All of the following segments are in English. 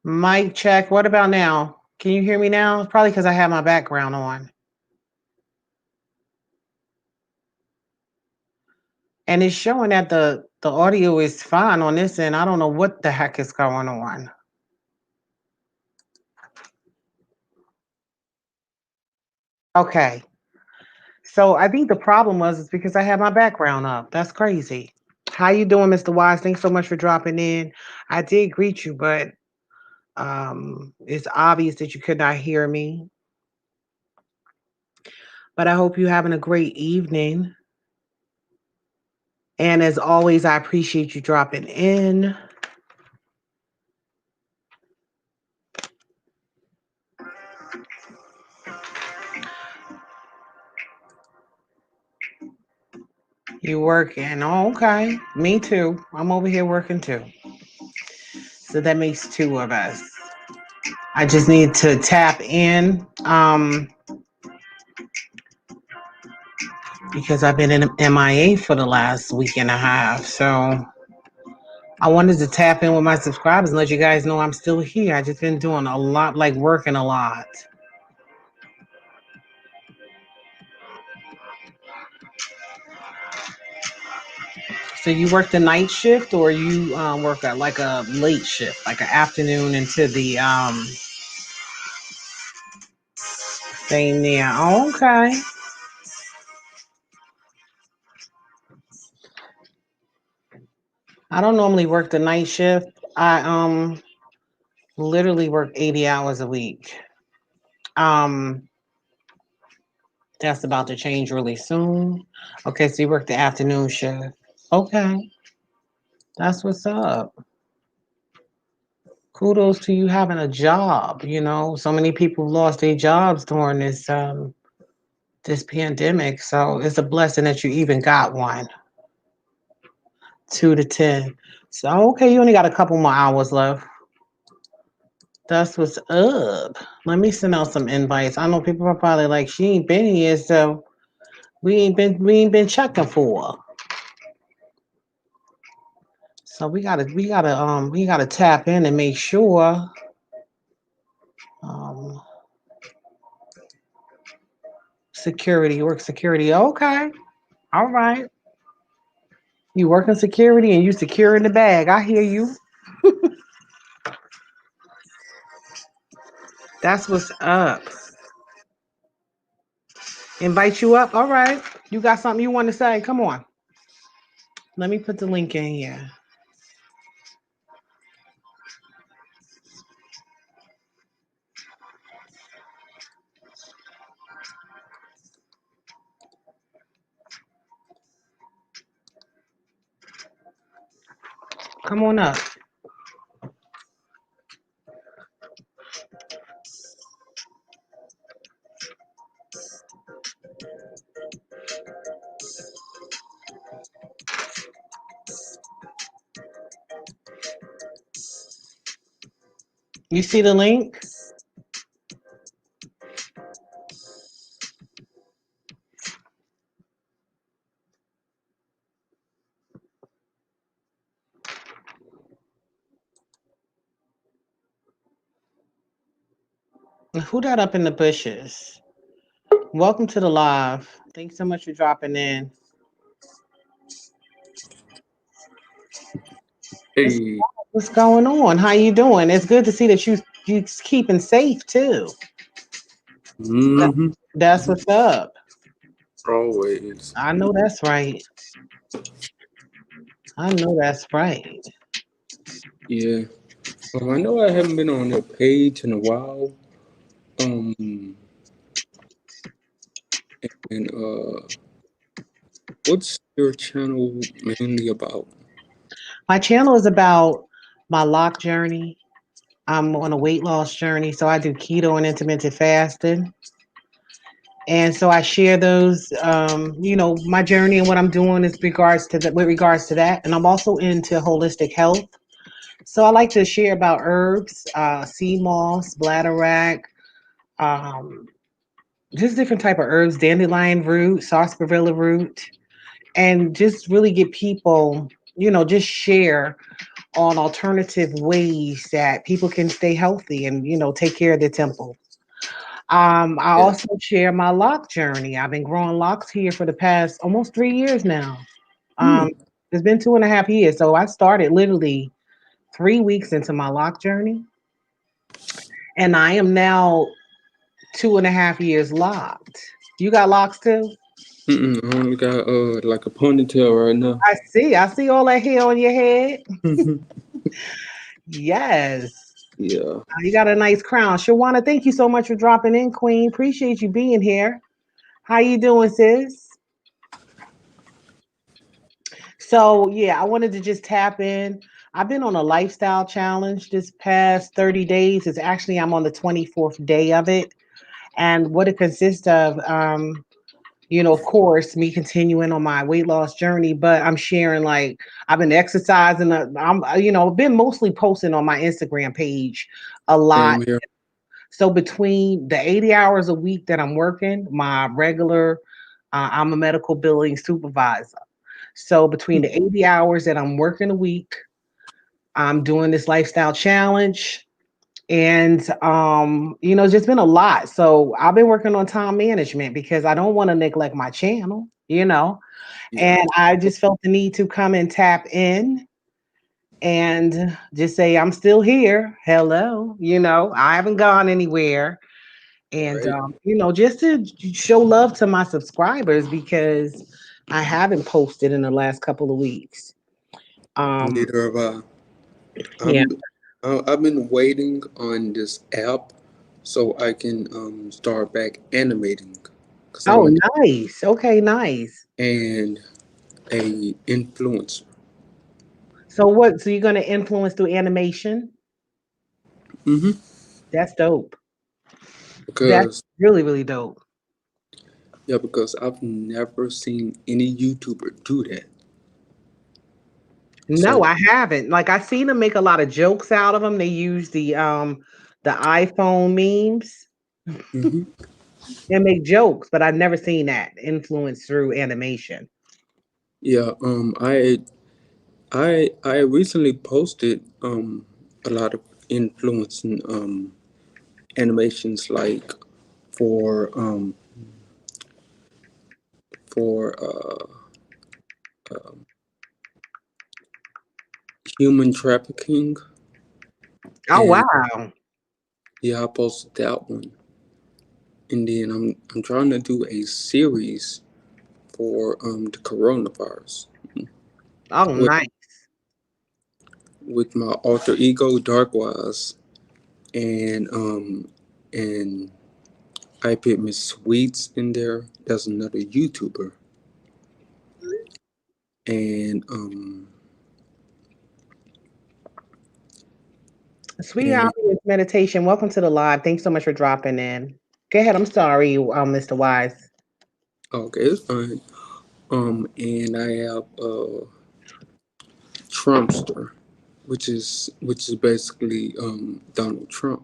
Mic check. What about now? Can you hear me now? Probably because I have my background on. And it's showing that the audio is fine on this end. I don't know what the heck is going on. Okay. So I think the problem was is because I had my background up. That's crazy. How you doing, Mr. Wise? Thanks so much for dropping in. I did greet you, but it's obvious that you could not hear me. But I hope you're having a great evening. And as always, I appreciate you dropping in. You working? Oh, okay. Me too. I'm over here working too. So that makes two of us. I just need to tap in because I've been in MIA for the last week and a half. So I wanted to tap in with my subscribers and let you guys know I'm still here. I just been doing a lot, like working a lot. So you work the night shift, or you work at like a late shift, like an afternoon into the same there. Oh, okay. I don't normally work the night shift. I literally work 80 hours a week. Um, that's about to change really soon. Okay, so you work the afternoon shift. Okay, that's what's up. Kudos to you having a job. You know, so many people lost their jobs during this pandemic. So it's a blessing that you even got one. 2 to 10. So okay, you only got a couple more hours left. That's what's up. Let me send out some invites. I know people are probably like, she ain't been here, so we ain't been checking for her. So we gotta tap in and make sure. Um, security, work security. Okay, all right. You working security and you securing the bag. I hear you. That's what's up. Invite you up. All right. You got something you want to say? Come on. Let me put the link in here. Come on up. You see the link? Who that up in the bushes? Welcome to the live. Thanks so much for dropping in. Hey, What's going on? How you doing? It's good to see that you keeping safe too. That, mm-hmm. that's what's up. Always. I know that's right. I know that's right. Yeah. I know I haven't been on your page in a while. Um, and what's your channel mainly about? My channel is about my lock journey. I'm on a weight loss journey, so I do keto and intermittent fasting. And so I share those, my journey and what I'm doing is regards to that, with regards to that. And I'm also into holistic health. So I like to share about herbs, sea moss, bladderwrack, um, just different type of herbs, dandelion root, sarsaparilla root, and just really get people, just share on alternative ways that people can stay healthy and take care of their temple. I Yeah. also share my lock journey. I've been growing locks here for the past almost 3 years now. Um, Hmm. it's been 2.5 years. So I started literally 3 weeks into my lock journey, and I am now 2.5 years locked. You got locks too? Mm-mm, I only got like a ponytail right now. I see. I see all that hair on your head. Mhm. Yes. Yeah. You got a nice crown. Shawana, thank you so much for dropping in, Queen. Appreciate you being here. How you doing, sis? So yeah, I wanted to just tap in. I've been on a lifestyle challenge this past 30 days. It's actually I'm on the 24th day of it. And what it consists of, of course, me continuing on my weight loss journey, but I'm sharing like I've been exercising. Been mostly posting on my Instagram page a lot. Same here. So between the 80 hours a week that I'm working, my regular, I'm a medical billing supervisor. So between the 80 hours that I'm working a week, I'm doing this lifestyle challenge. And it's just been a lot. So I've been working on time management because I don't want to neglect my channel. Yeah. And I just felt the need to come and tap in and just say I'm still here. Hello. I haven't gone anywhere. And Right. just to show love to my subscribers because I haven't posted in the last couple of weeks. Um, Neither have I. yeah. I'm. I've been waiting on this app so I can start back animating because I'm Oh, an nice. Okay, nice. and a influencer. So what? So you're gonna influence through animation? Hmm. That's dope. That's Because really, really dope. because I've never seen any YouTuber do that. No, So I haven't. Like I seen them make a lot of jokes out of them. They use the iPhone memes mhm. and make jokes, but I've never seen that influence through animation. Yeah, I recently posted a lot of influencing animations like for um for human trafficking, Oh and wow. yeah, I posted that one. And then I'm trying to do a series for the coronavirus Oh with nice. my alter ego Darkwise, and I put Miss Sweets in there. That's another YouTuber, and Sweet and Hobby Meditation. Welcome to the live. Thanks so much for dropping in. Go ahead. I'm sorry, Mr. Wise. okay, it's fine. And I have Trumpster, which is basically Donald Trump,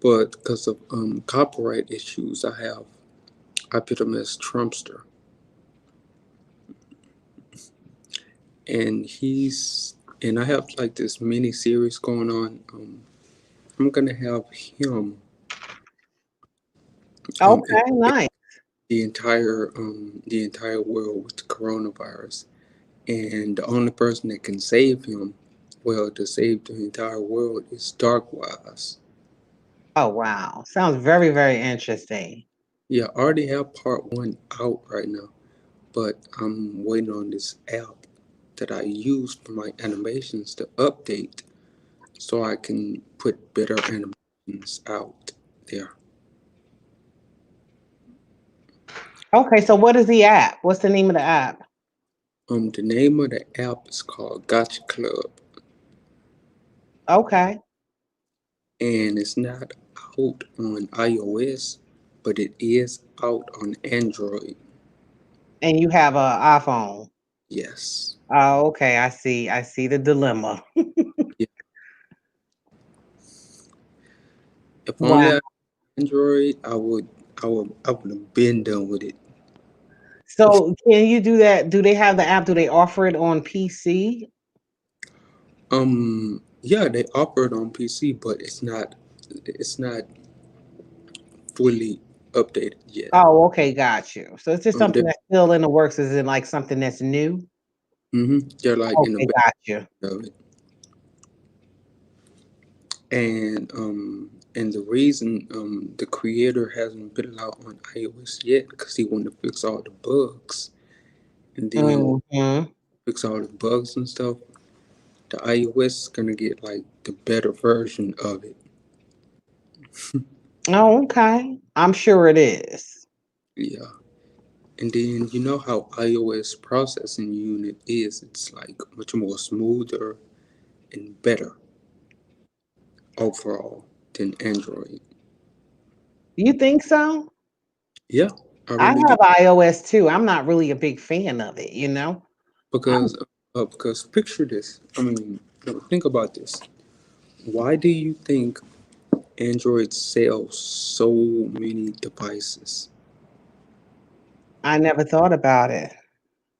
but because of copyright issues, I put him as Trumpster, and I have like this mini series going on. I'm gonna have him Okay, educate nice. the entire world with the coronavirus, and the only person that can save him, well, to save the entire world, is Darkwise. Oh wow. Sounds very, very interesting. Yeah, I already have part one out right now, but I'm waiting on this app that I use for my animations to update so I can put better animations out there. Okay, so what is the app? What's the name of the app? The name of the app is called Gotcha Club, Okay. and it's not out on iOS, but it is out on Android. And you have a iPhone. Yes. Oh, okay. I see the dilemma. Yeah. If Wow. only I had Android, I would have been done with it. So can you do that? Do they have the app? Do they offer it on PC? Yeah, they operate on PC, but it's not fully updated yet. Oh, okay, got you. So it's just They're something that's still in the works. Is it like something that's new? they're like in the Okay, back got you. of it, and the reason the creator hasn't put it out on iOS yet because he wanted to fix all the bugs, and then Hmm. fix all the bugs and stuff. The iOS is gonna get like the better version of it. Oh, okay. I'm sure it is. Yeah. And then you know how iOS processing unit is, it's like much more smoother and better overall than Android. You think so? Yeah, I I really do. have iOS too. I'm not really a big fan of it, I'm Because picture this. I mean, think about this. Why do you think Android sells so many devices? I never thought about it.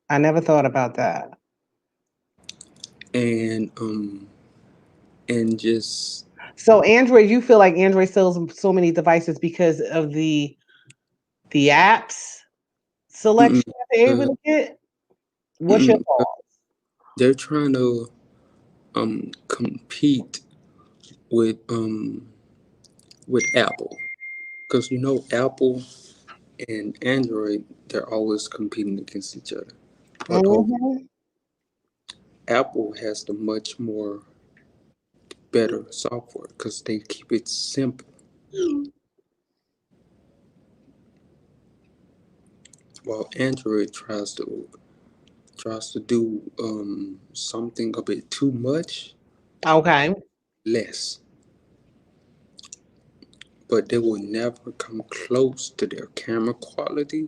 I never thought about that. And just So Android, you feel like Android sells so many devices because of the apps mm-mm, selection that they're able uh, to get? What's your mm-mm, thought? they're trying to compete with Apple, because Apple and Android, they're always competing against each other. But Mhm. Apple has the much more better software because they keep it simple, while Android tries to do something a bit too much, Okay. less, but they will never come close to their camera quality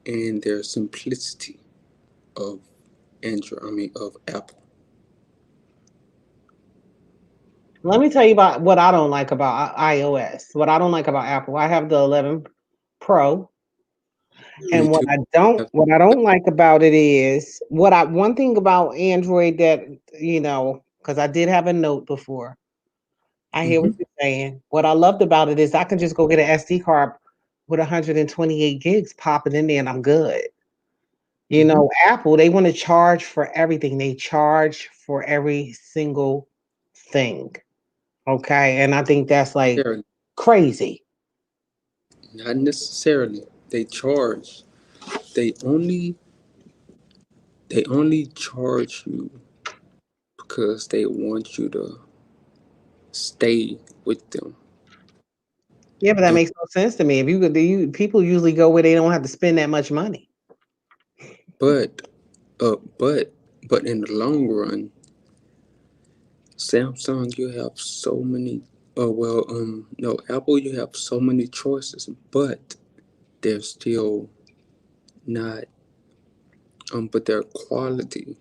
and their simplicity of Android. I mean, of Apple. Let me tell you about what I don't like about iOS. What I don't like about Apple. I have the 11 Pro, Me and too. Have- what I don't like about it is one thing about Android that because I did have a note before. I hear what Mhm. you're saying. What I loved about it is I can just go get an SD card with 128 gigs, pop it in there, and I'm good. Mhm. Apple, they want to charge for everything. They charge for every single thing. Okay. And I think that's like Necessarily, crazy. not necessarily. They charge. They only they only charge you because they want you to stay with them. Yeah, but that And makes no sense to me. If you could, people usually go where they don't have to spend that much money. but uh but but in the long run, Samsung, you have so many. Oh well, no, Apple, you have so many choices, but they're still not. But their quality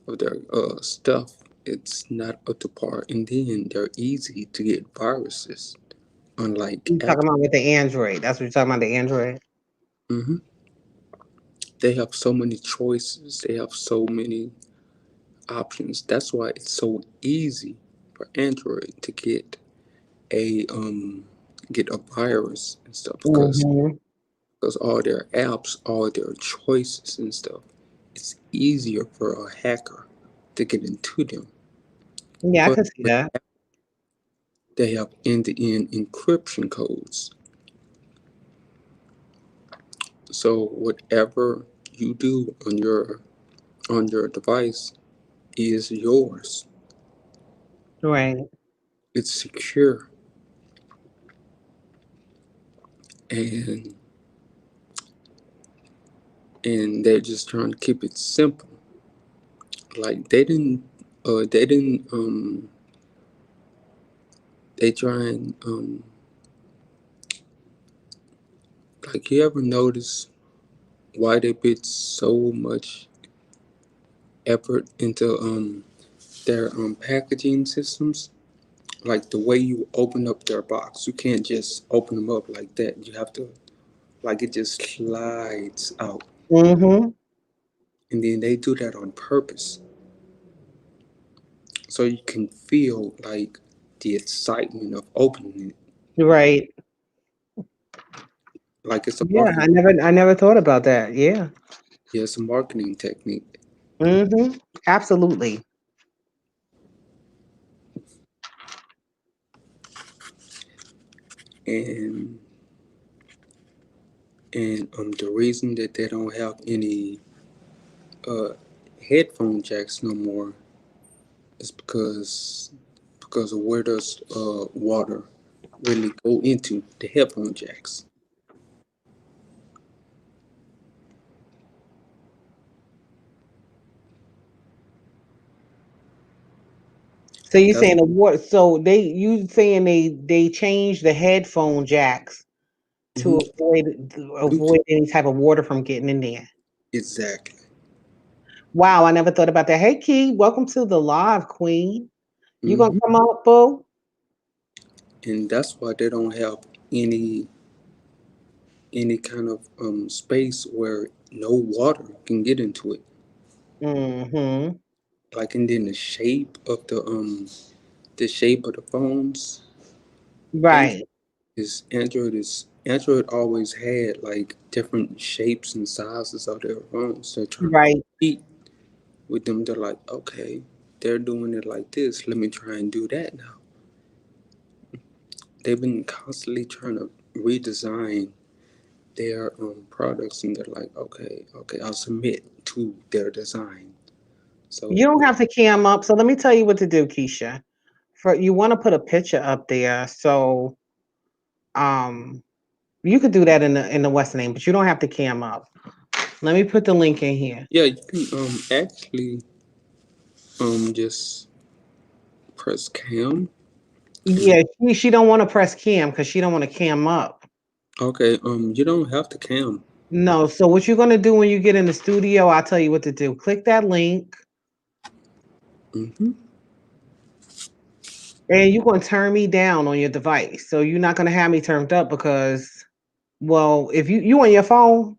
of their stuff, it's not up to par, and then they're easy to get viruses, unlike You talking Apple. about with the Android? That's what you're talking about, the Android. hmm They have so many choices. They have so many options. That's why it's so easy for Android to get a virus and stuff Hmm. because all their apps, all their choices and stuff, it's easier for a hacker to get into them. Yeah, I But can see with that. they have end-to-end encryption codes. So whatever you do on your device is yours. Right. It's secure, and they're just trying to keep it simple. Like they didn't they try and like, you ever notice why they put so much effort into their packaging systems? Like the way you open up their box, you can't just open them up like that. You have to, like, it just slides out, Hmm. and then they do that on purpose. so you can feel like the excitement of opening it. Right. Like it's a Yeah, marketing, I never thought about that. Yeah. yeah, it's a marketing technique. Mm-hmm. Absolutely. And the reason that they don't have any uh headphone jacks no more is because of where does water really go into the headphone jacks. So you That's saying the water? So you saying they changed the headphone jacks to hmm avoid any type of water from getting in there? exactly. Wow, I never thought about that. Hey, Key, welcome to the live, Queen. You gonna hmm come up, boo? And that's why they don't have any any kind of space where no water can get into it. Mm-hmm. Like, and then the shape of the phones. Android Right, Android always had like different shapes and sizes of their phones. They're trying to right. compete with them. They're like, okay, they're doing it like this. Let me try and do that now. They've been constantly trying to redesign their products, and they're like, okay, I'll submit to their design. You So don't have to cam up. So let me tell you what to do, Keisha. For you want to put a picture up there, so um you could do that in the Western name, but you don't have to cam up. Let me put the link in here. yeah, you can actually just press cam. And Yeah, she don't want to press cam because she don't want to cam up. okay, you don't have to cam. No, so what you're gonna do when you get in the studio, I'll tell you what to do. Click that link, hmm and you're gonna turn me down on your device. So you're not gonna have me turned up because, well, if you on your phone,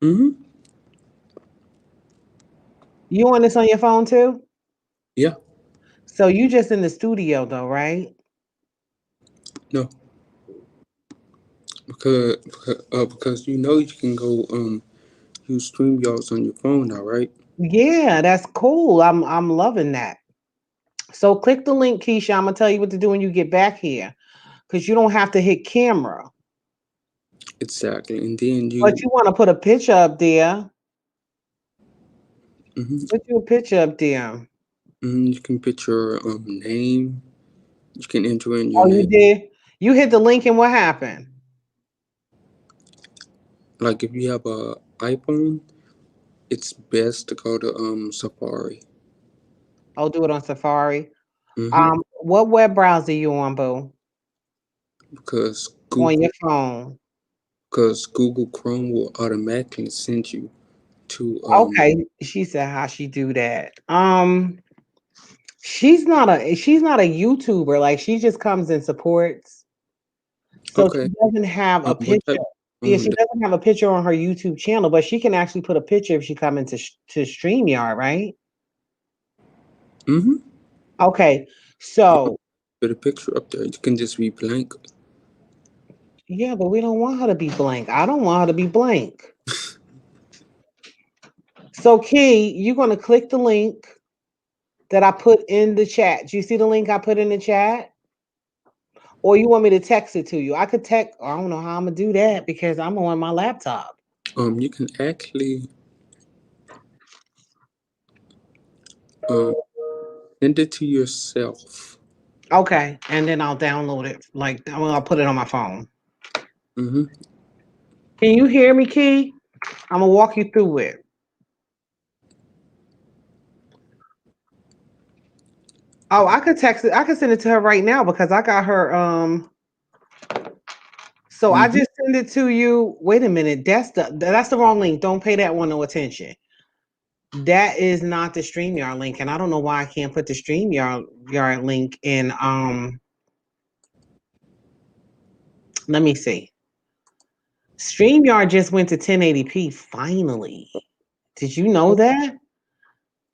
hmm you on this on your phone too. Yeah, So you just in the studio though, right? no, because you can go use StreamYards on your phone now, right? Yeah, that's cool. I'm loving that. So click the link, Keisha. I'm gonna tell you what to do when you get back here, because you don't have to hit camera, Exactly, and then but you want to put a picture up there. hmm Put your picture up there. you can put your name. You can enter in your Oh, you name. did? You hit the link and what happened? Like if you have a iPhone, it's best to go to Safari. I'll do it on Safari. hmm What web browser you on, boo? because On your Google phone. because Google Chrome will automatically send you to Okay. She said how she do that. She's not a YouTuber. Like she just comes and supports. So okay, she doesn't have a what type picture. Yeah, she doesn't have a picture on her YouTube channel, but she can actually put a picture if she come into to StreamYard, right? mm-hmm. Okay. You want So to put a picture up there. You can just be blank. yeah, but we don't want her to be blank. I don't want her to be blank. So Key, you're gonna click the link that I put in the chat. Do you see the link I put in the chat? Or you want me to text it to you? I could text. I don't know how I'm gonna do that because I'm on my laptop. You can actually um send it to yourself. Okay, and then I'll download it. Like I'll put it on my phone. Mm-hmm. Can you hear me, Key? I'm gonna walk you through it. Oh, I could text it. I could send it to her right now because I got her. So I Mm-hmm. just send it to you. Wait a minute. That's the wrong link. Don't pay that one no attention. That is not the StreamYard link, and I don't know why I can't put the StreamYard link in. Let me see. StreamYard just went to 1080p finally. Did you know Oh, that?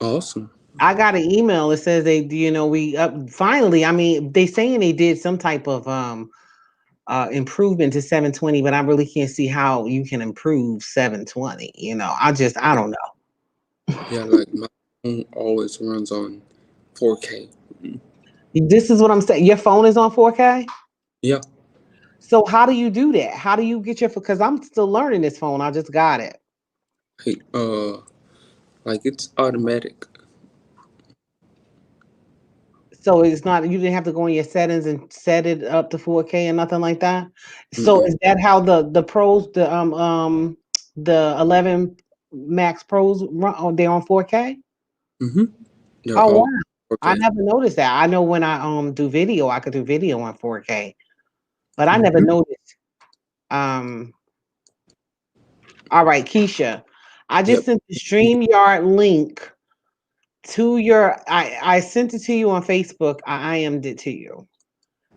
awesome. I got an email that says we finally. I mean, they saying they did some type of improvement to 720, but I really can't see how you can improve 720. I don't Yeah, like my phone always runs on 4K. know. This is what I'm saying. Your phone is on 4K. Yeah, So how do you do that? How do you get your? Because I'm still learning this phone. I just got it. like, like it's automatic. So it's not you didn't have to go in your settings and set it up to 4K and nothing like that. So Mm-mm. is that how the pros the 11 Max Pros run? Oh, they're on 4K. Mm-hmm. They're Oh wow, all I 4K. never noticed that. I know when I do video, I could do video on 4K, but I never Mm-hmm. noticed. Um, all right, Keisha, I just Yep. sent the StreamYard link to your. I sent it to you on Facebook. I IM'd it to you.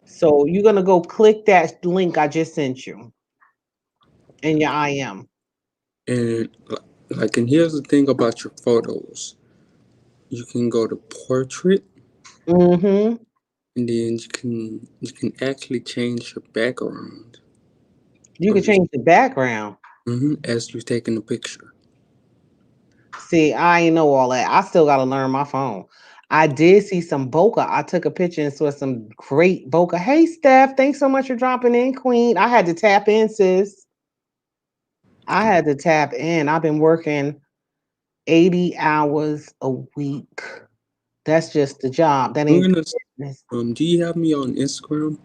So you're gonna go click that link I just sent you in your IM. And like, and here's the thing about your photos. You can go to portrait, Mm-hmm. and then you can actually change your background You of can your change the background. as you're taking a picture. See, I ain't know all that. I still gotta learn my phone. I did see some bokeh. I took a picture and saw some great bokeh. Hey, Steph, thanks so much for dropping in, Queen. I had to tap in, sis. I had to tap in. I've been working 80 hours a week. That's just the job. That I'm ain't gonna. the business. Do you have me on Instagram?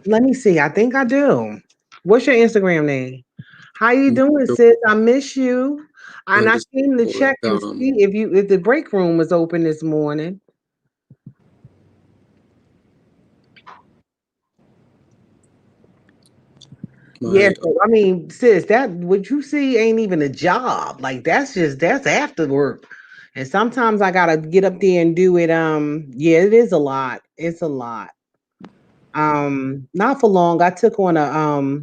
Let me see. I think I do. What's your Instagram name? How you doing, Mr. sis? I miss you. And I came to Underscore check and see if the break room was open this morning. Yeah, my so, I mean, sis, that what you see ain't even a job. Like that's after work. And sometimes I gotta get up there and do it. Yeah, it is a lot. It's a lot. Not for long. I took on a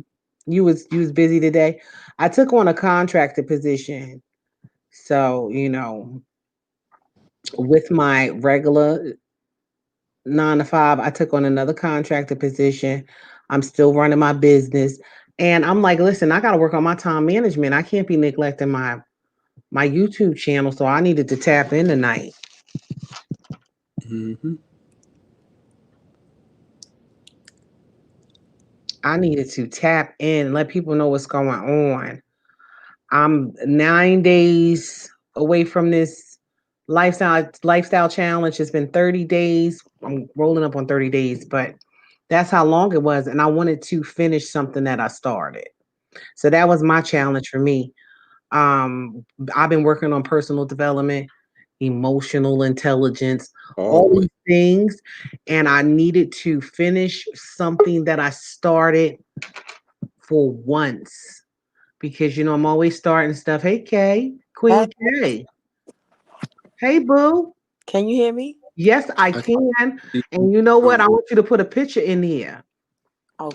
you was busy today. I took on a contracted position. So, with my regular 9 to 5, I took on another contracted position. I'm still running my business. And I'm like, listen, I gotta work on my time management. I can't be neglecting my YouTube channel. So I needed to tap in tonight. hmm I needed to tap in and let people know what's going on. I'm 9 days away from this lifestyle challenge. It's been 30 days. I'm rolling up on 30 days, but that's how long it was. And I wanted to finish something that I started. So that was my challenge for me. Um, I've been working on personal development, emotional intelligence, all Always. these things. And I needed to finish something that I started for once because I'm always starting stuff. Hey Kay, Hey, Queen Kay. Hey Boo. can you hear me? Yes, I I can. see. And you know what? Um, I want you to put a picture in here.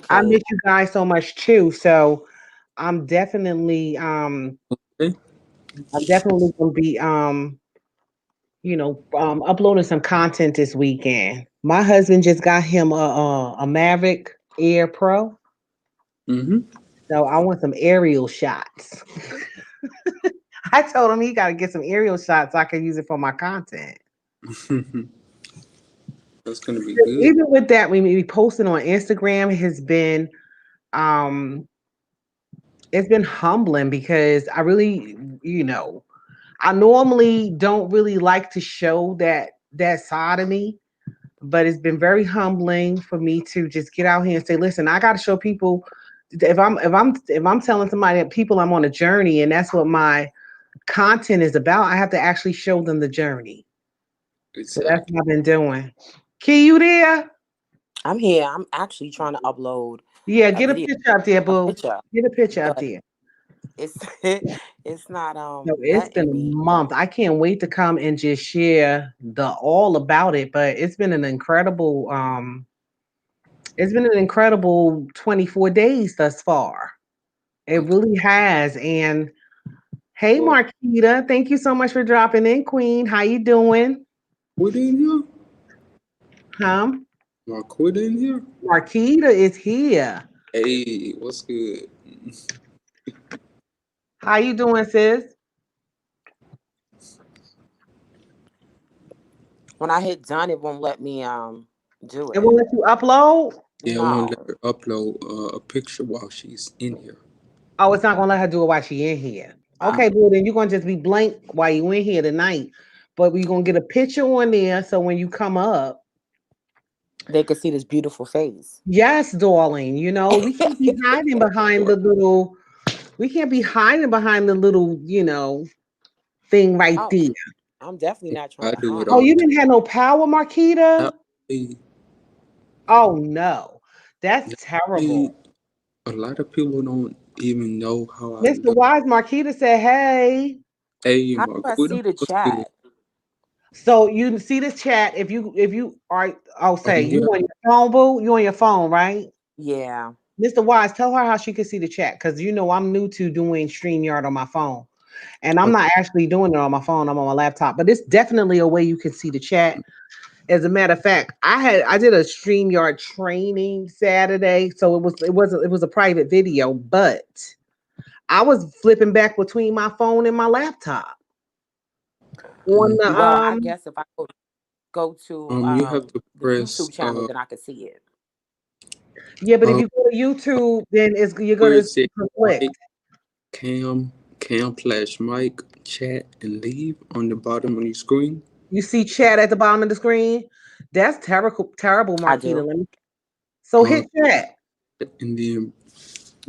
I Okay. miss you guys so much too. So I'm definitely okay. I'm definitely gonna be uploading some content this weekend. My husband just got him a Maverick Air Pro. Mm-hmm. So I want some aerial shots. I told him he got to get some aerial shots so I can use it for my content. That's gonna be good. Even with that, we be posting on Instagram has been um it's been humbling because I really, I normally don't really like to show that side of me, but it's been very humbling for me to just get out here and say, listen, I got to show people if I'm telling somebody that people I'm on a journey and that's what my content is about, I have to actually show them the journey. So that's Exactly. what I've been doing. Key, you there? I'm here. I'm actually trying to upload Yeah, a get a video, picture up there, a boo. picture, Get a picture up but there. it's it's not No, it's been letting a me. month. I can't wait to come and just share the all about it. But it's been an incredible 24 days thus far. It really has. And Hey, Well, Marquita. Thank you so much for dropping in, Queen. How you doing? quit in here? Huh? My quit in here? Marquita is here. Hey, what's good? How you doing, sis? when I hit done, it won't let me do It will it. let you upload? Yeah, I won't let No. her upload a picture while she's in here. Oh, it's not gonna let her do it while she in here. Uh, Okay, well then you're gonna just be blank while you in here tonight. But we're gonna get a picture on there so when you come up, they could see this beautiful face. yes, darling. We can't be hiding behind Or the little we can't be hiding behind the little, thing right Oh, there. I'm definitely not I trying to do it Oh, all hide. you the didn't have no power, time. Marquita? Hey, Oh no. That's hey, terrible. a lot of people don't even know how I Mr. look. Wise Marquita said, hey. Hey, How my do I quit, see the what's good? chat? So you see this chat. If you are, I'll say you Yeah, on your phone, boo. You on your phone, right? Yeah. Mr. Wise, tell her how she can see the chat because I'm new to doing StreamYard on my phone. And I'm okay. not actually doing it on my phone, I'm on my laptop. But it's definitely a way you can see the chat. As a matter of fact, I did a StreamYard training Saturday. So it was a private video, but I was flipping back between my phone and my laptop on the Mm-hmm. Well, I guess if I go to You have to the press YouTube channel, then I could see it. yeah, but if uh you go to YouTube, then you're where gonna it says conflict. mic, cam flash mic, chat and leave on the bottom of your screen. You see chat at the bottom of the screen. That's terrible, I Marquita. do. So Uh hit chat, and then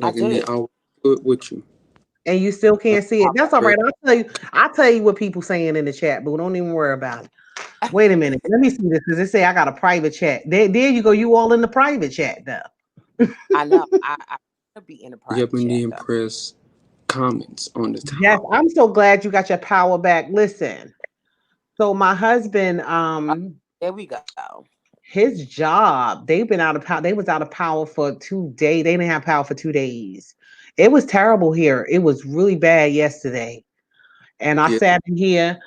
I and then did. I'll do it with you. and you still Uh, can't see it. That's all press right. I'll tell you what people saying in the chat, but don't even worry about it. Wait a minute. Let me see this because they say I got a private chat. There you go. You all in the private chat though. I know. I could be in a yep, private and chat then though. press comments on the Yes, top. I'm so glad you got your power back. Listen, so my husband, Uh, there we go. his job, they've been out of power. They was out of power for 2 days. They didn't have power for 2 days. It was terrible here. It was really bad yesterday. And I Yeah. sat in here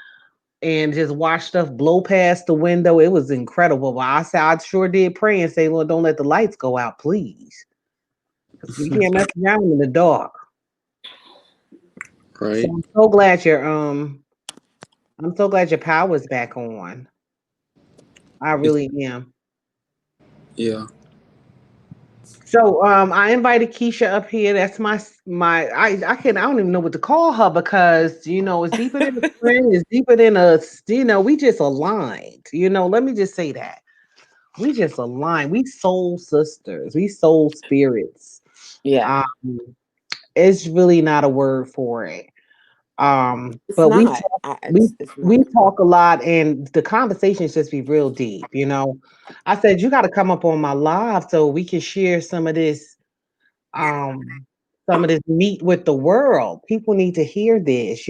and just watched stuff blow past the window. It was incredible. But I sure did pray and say, Lord, don't let the lights go out, please. Because we can't mess around in the dark. So Right? I'm so glad your power's back on. I It's, really am. yeah. So I invited Keisha up here. That's I don't even know what to call her because it's deeper than a friend, it's deeper than we just aligned. Let me just say that. We just aligned. We soul sisters, we soul spirits. Yeah. Um it's really not a word for it. It's But not. we It's we not. talk a lot, and the conversations just be real deep. I said you got to come up on my live so we can share um some of this meat with the world. People need to hear this.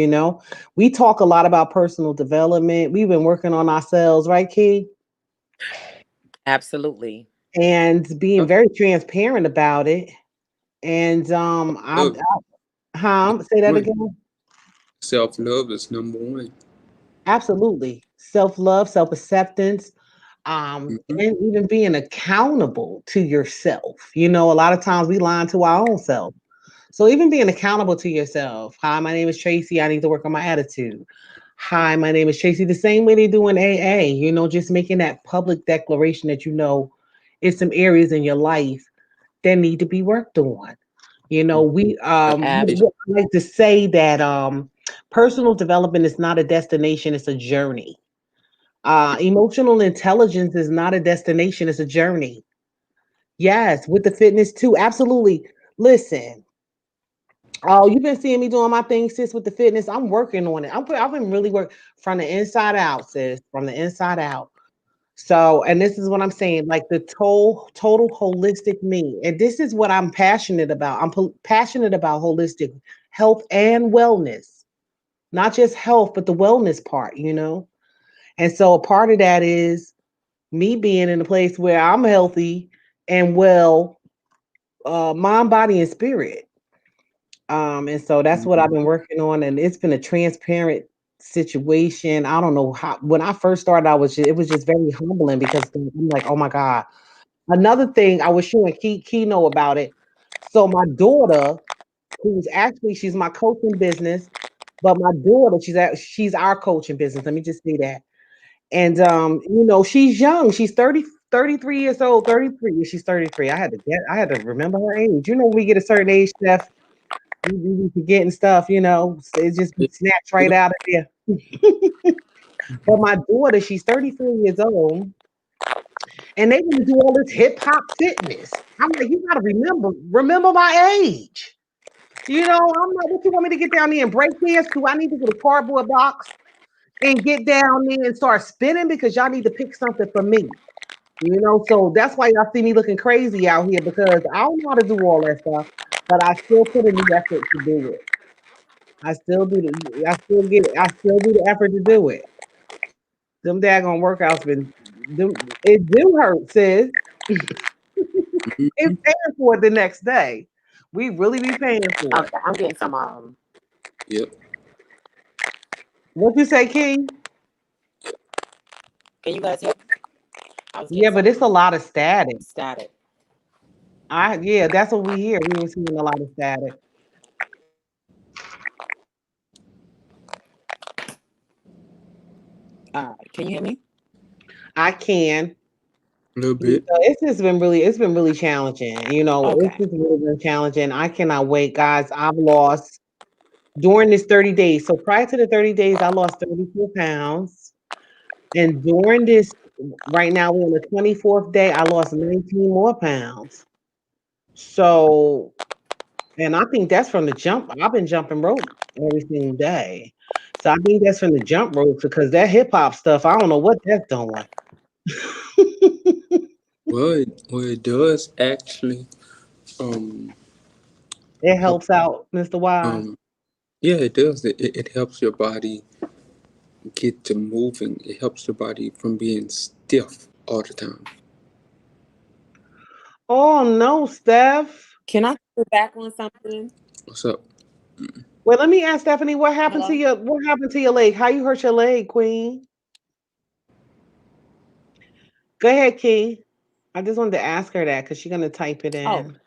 We talk a lot about personal development. We've been working on ourselves, right, Key? Absolutely. And being very transparent about it. And Love say that one. again. Self love is number one. Absolutely. Self-love, self-acceptance, Mm-hmm. and even being accountable to yourself. A lot of times we lie to our own self. So even being accountable to yourself. Hi, my name is Tracy. I need to work on my attitude. Hi, my name is Tracy. The same way they do in AA, just making that public declaration that it's some areas in your life that need to be worked on. Ab- We like to say that personal development is not a destination, it's a journey. Emotional intelligence is not a destination, it's a journey. Yes, with the fitness too. Absolutely. Listen, oh, you've been seeing me doing my thing, sis, with the fitness. I'm working on it. I've been really working from the inside out, sis, from the inside out. So, and this is what I'm saying, like the total holistic me. And this is what I'm passionate about. Passionate about holistic health and wellness, not just health, but the wellness part. And so a part of that is me being in a place where I'm healthy and well, mind, body, and spirit. And so that's what I've Mhm. been working on, and it's been a transparent situation. I don't know how. When I first started, it was just very humbling because I'm like, oh my god. Another thing, I was showing Keno about it. So my daughter, she's my coaching business, but my daughter, she's our coaching business. Let me just say that. And she's young. She's 33 years old, 33. She's 33. I had to remember her age. When we get a certain age, Steph, we be forgetting stuff, it just be Yeah. snatched right out of there. But my daughter, she's 33 years old, and they want to do all this hip hop fitness. I'm like, you gotta remember my age. I'm like, what you want me to get down there and break dance? Do I need to get a cardboard box and get down there and start spinning because y'all need to pick something for me? So that's why y'all see me looking crazy out here because I don't know how to do all that stuff, but I still put in the effort to do it. I still do the effort to do it. Them daggone workouts it do hurt, sis. It's Mhm. paying for it the next day. We really be paying for it. Okay, I'm getting some. Yep. What you say, King? Can you guys hear? I was getting Yeah, but some it's a lot of static. static. Yeah, that's what we hear. We were seeing a lot of static. All right, can you hear me? I can. A little bit. It's been really challenging. It's Okay. just really been challenging. I cannot wait, guys. I've lost during this 30 days. So prior to the 30 days, I lost 34 pounds. And during this, right now, we're on the 24th day, I lost 19 more pounds. So, and I think that's from the jump. I've been jumping rope every single day. So I think that's from the jump rope because that hip hop stuff, I don't know what that's doing. Well, it does actually. Um, It help. helps out, Mr. Wise. Um, yeah, it does. It helps your body get to moving. It helps your body from being stiff all the time. Oh no, Steph. Can I go back on something? What's up? Well, let me ask Stephanie, Hello. what happened to your leg? How you hurt your leg, Queen? Go ahead, Key. I just wanted to ask her that because she's gonna type it Oh, in.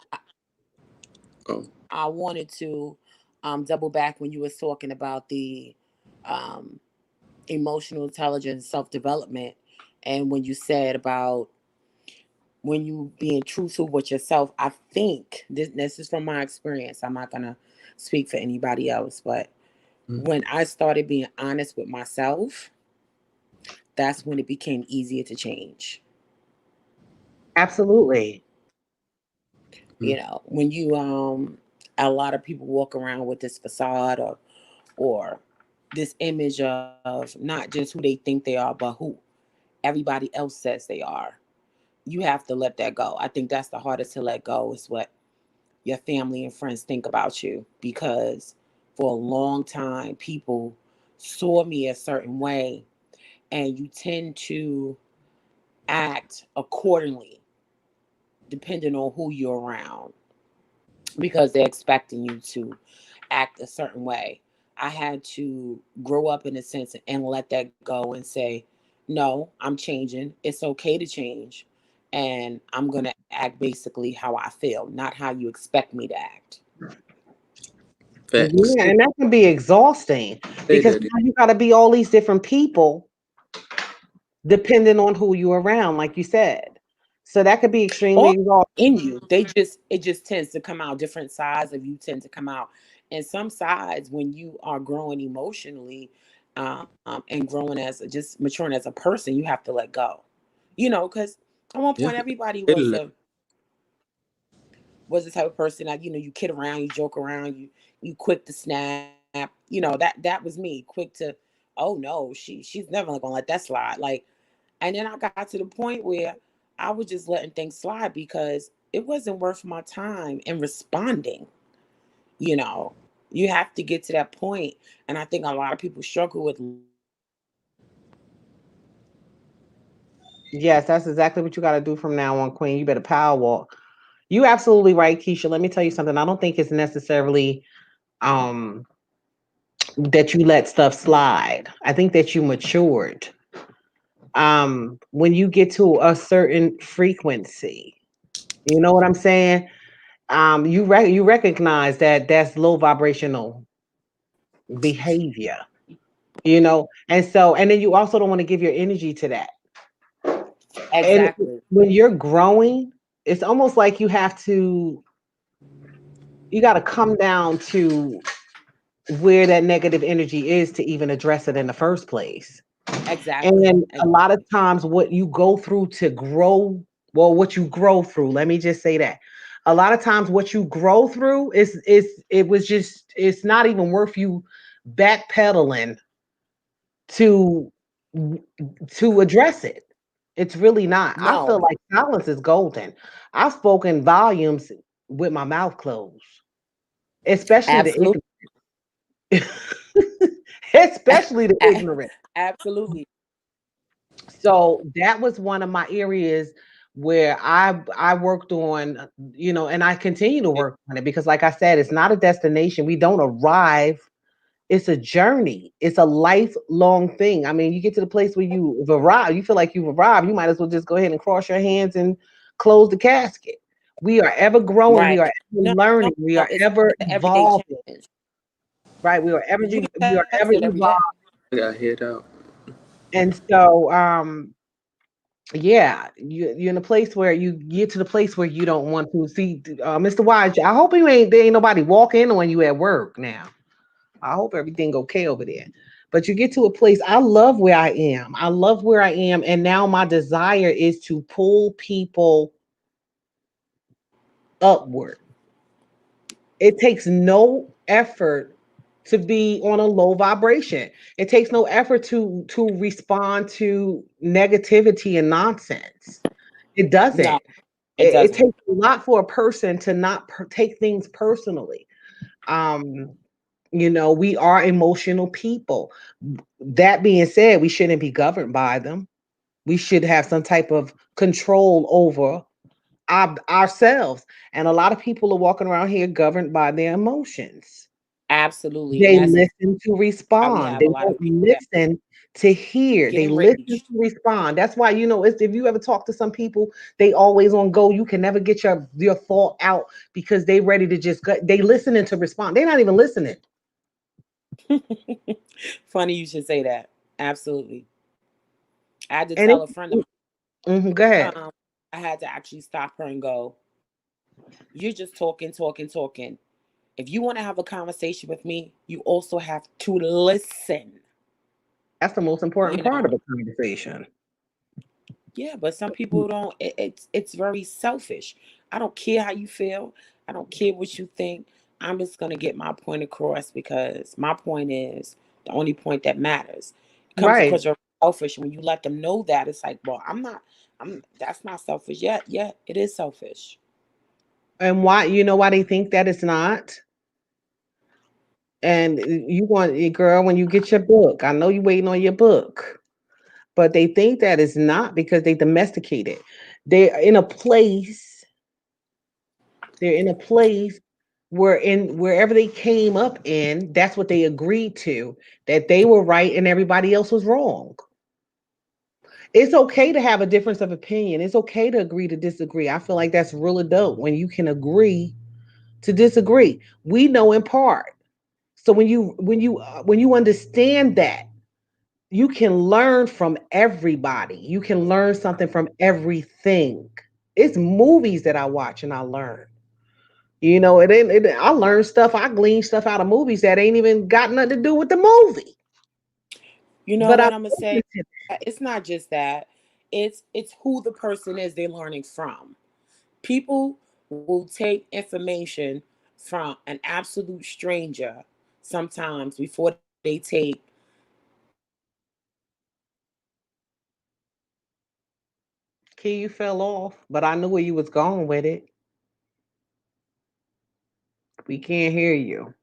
Oh, I wanted to double back when you was talking about the um, emotional intelligence, self development, and when you said about when you being truthful with yourself. I think this is from my experience. I'm not gonna speak for anybody else, but mm, when I started being honest with myself, that's when it became easier to change. Absolutely. When you a lot of people walk around with this facade or this image of not just who they think they are, but who everybody else says they are. You have to let that go. I think that's the hardest to let go is what your family and friends think about you because for a long time people saw me a certain way and you tend to act accordingly depending on who you're around because they're expecting you to act a certain way. I had to grow up in a sense and let that go and say, no, I'm changing. It's okay to change. And I'm going to act basically how I feel, not how you expect me to act. facts. Yeah, and that can be exhausting Say because that. now you gotta be all these different people depending on who you're around, like you said. So that could be extremely All exhausting. in you, it just tends to come out. Different sides of you tend to come out. And some sides, when you are growing emotionally and growing as just maturing as a person, you have to let go. Because at one Yeah. point everybody Say that. was the type of person that you kid around, you joke around, you quick to snap. That was me, quick to, oh no, she's never gonna let that slide. Like, and then I got to the point where I was just letting things slide because it wasn't worth my time in responding. You know, you have to get to that point, and I think a lot of people struggle with letting go. Yes, that's exactly what you gotta do from now on, Queen. You better power walk. You absolutely right, Keisha. Let me tell you something. I don't think it's necessarily um that you let stuff slide. I think that you matured. When you get to a certain frequency, you know what I'm saying? You recognize that that's low vibrational behavior, and so and then you also don't want to give your energy to that. And Exactly. when you're growing, it's almost like you got to come down to where that negative energy is to even address it in the first place. Exactly. And a lot of times, what you go through to grow, well, what you grow through, let me just say that. A lot of times, what you grow through it's not even worth you backpedaling to to address it. It's really not. I feel No, like silence is golden. I've spoken volumes with my mouth closed, especially the absolutely. ignorant, especially the ignorant. Absolutely. So that was one of my areas where I worked on, and I continue to work on it because, like I said, it's not a destination. We don't arrive. It's a journey. It's a lifelong thing. I mean, you get to the place where you've arrived, you feel like you've arrived, you might as well just go ahead and cross your hands and close the casket. We are ever growing, we Right. are ever No, no, learning, we no. are ever It's an everyday evolving, challenge. right? You can We are test ever it every day. evolving. I got head out. And so yeah, you're in a place where you get to the place where you don't want to see Mr. Wise. I hope there ain't nobody walk in on you at work now. I hope everything okay over there. But you get to a place, I love where I am. I love where I am. And now my desire is to pull people upward. It takes no effort to be on a low vibration. It takes no effort to respond to negativity and nonsense. It No, doesn't. it It doesn't. takes a lot for a person to not take things personally. Um, we are emotional people. That being said, we shouldn't be governed by them. We should have some type of control over ourselves. And a lot of people are walking around here governed by their emotions. Absolutely. And They that's listen to why we respond. have a They lot don't of people that listen to hear. get They listen to enraged. respond. That's why if you ever talk to some people, they always on go. You can never get your thought out because they ready to just go. They listening to respond. They're not even listening. Funny you should say that. Absolutely. I had to And tell a friend of go mine, ahead. I had to actually stop her and go, you're just talking, talking, talking. If you want to have a conversation with me, you also have to listen. That's the most important You part know, of a conversation. yeah, but some people don't. It's very selfish. I don't care how you feel. I don't care what you think. I'm just gonna get my point across because my point is the only point that matters. It comes Right. across very selfish when you let them know that. It's like, well, I'm not. I'm. That's not selfish yet. Yeah, it is selfish. And why, why they think that it's not? And you want your girl when you get your book. I know you waiting on your book, but they think that it's not because they domesticate it. They're in a place, they're in a place where in wherever they came up in, that's what they agreed to, that they were right and everybody else was wrong. It's okay to have a difference of opinion. It's okay to agree to disagree. I feel like that's really dope when you can agree to disagree. We know in part. So when you understand that, you can learn from everybody. You can learn something from everything. It's movies that I watch and I learn. I learn stuff. I glean stuff out of movies that ain't even got nothing to do with the movie. You know But I what I'm gonna say? It's not just that. It's who the person is they're learning from. People will take information from an absolute stranger sometimes before they take Key, you fell off, but I knew where you was going with it. We can't hear you.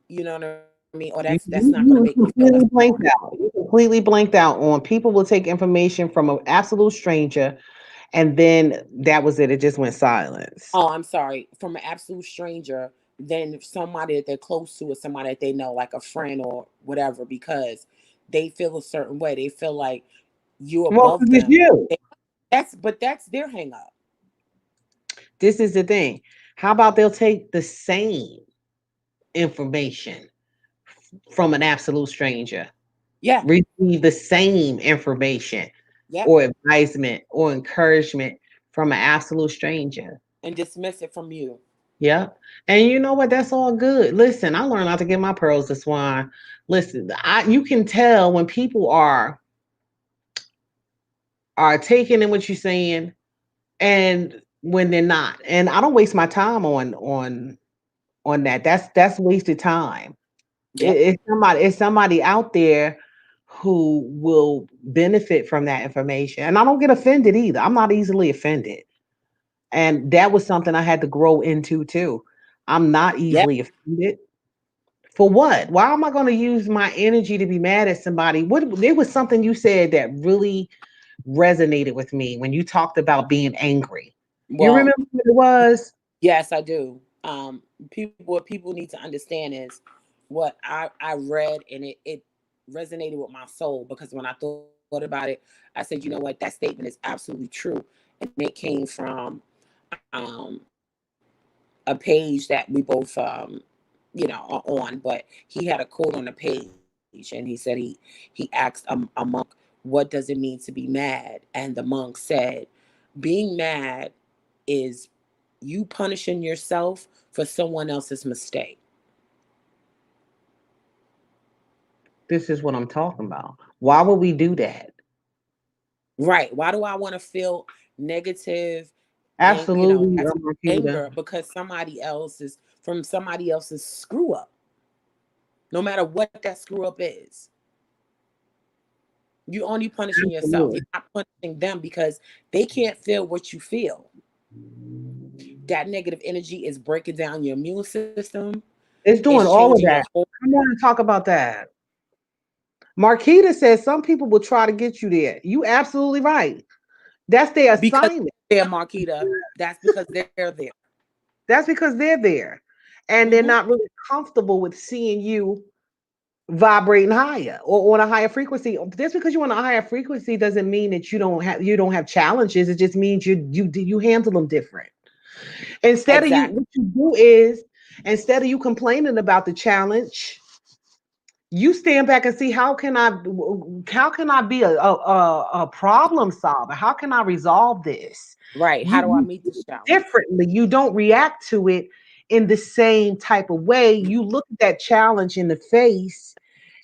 you know what I mean, or that's You, not going to you, make me you feel less completely important. blanked out. You completely blanked out on people will take information from an absolute stranger And then that was it. It just went silence. Oh, I'm sorry. From an absolute stranger, then somebody that they're close to, or somebody that they know, like a friend or whatever, because they feel a certain way. They feel like you're Well, above 'cause it's them. you. That's their hang up. This is the thing. How about they'll take the same information from an absolute stranger, Yeah. receive the same information Yep. or advisement or encouragement from an absolute stranger. And dismiss it from you. Yeah. And you know what? That's all good. Listen, I learned not to give my pearls to swine. Listen, you can tell when people are taking in what you're saying and when they're not. And I don't waste my time on that. That's wasted time. Yep. It's somebody out there who will benefit from that information. And I don't get offended either. I'm not easily offended. And that was something I had to grow into too. I'm not Yep. easily offended. For what? Why am I going to use my energy to be mad at somebody? What there was something you said that really resonated with me when you talked about being angry. You Well, remember what it was? yes, I do. People, what people need to understand is what I read, and it resonated with my soul, because when I thought about it, I said, you know what, that statement is absolutely true, and it came from um a page that we both are on, but he had a quote on the page, and he asked a monk, what does it mean to be mad? And the monk said, being mad is you punishing yourself for someone else's mistake. This is what I'm talking about. Why would we do that? Right. Why do I want to feel negative and Absolutely, as Marquita. anger because somebody else's screw up, no matter what that screw up is. You only punishing yourself. You're Absolutely. not punishing them because they can't feel what you feel. That negative energy is breaking down your immune system. It's It's doing all of changing your that. whole. Come on and talk about that. Marquita says some people will try to get you there. You absolutely right. That's their Because assignment. they're Marquita, that's because they're there. That's because they're there. And they're Hmm. not really comfortable with seeing you vibrating higher or on a higher frequency. Just because you're on a higher frequency doesn't mean that you don't have challenges. It just means you handle them different. Instead of you, Exactly. what you do is instead of you complaining about the challenge, you stand back and see how can I be a problem solver? How can I resolve this? Right. How do I You meet do this it challenge? differently. You don't react to it in the same type of way. You look at that challenge in the face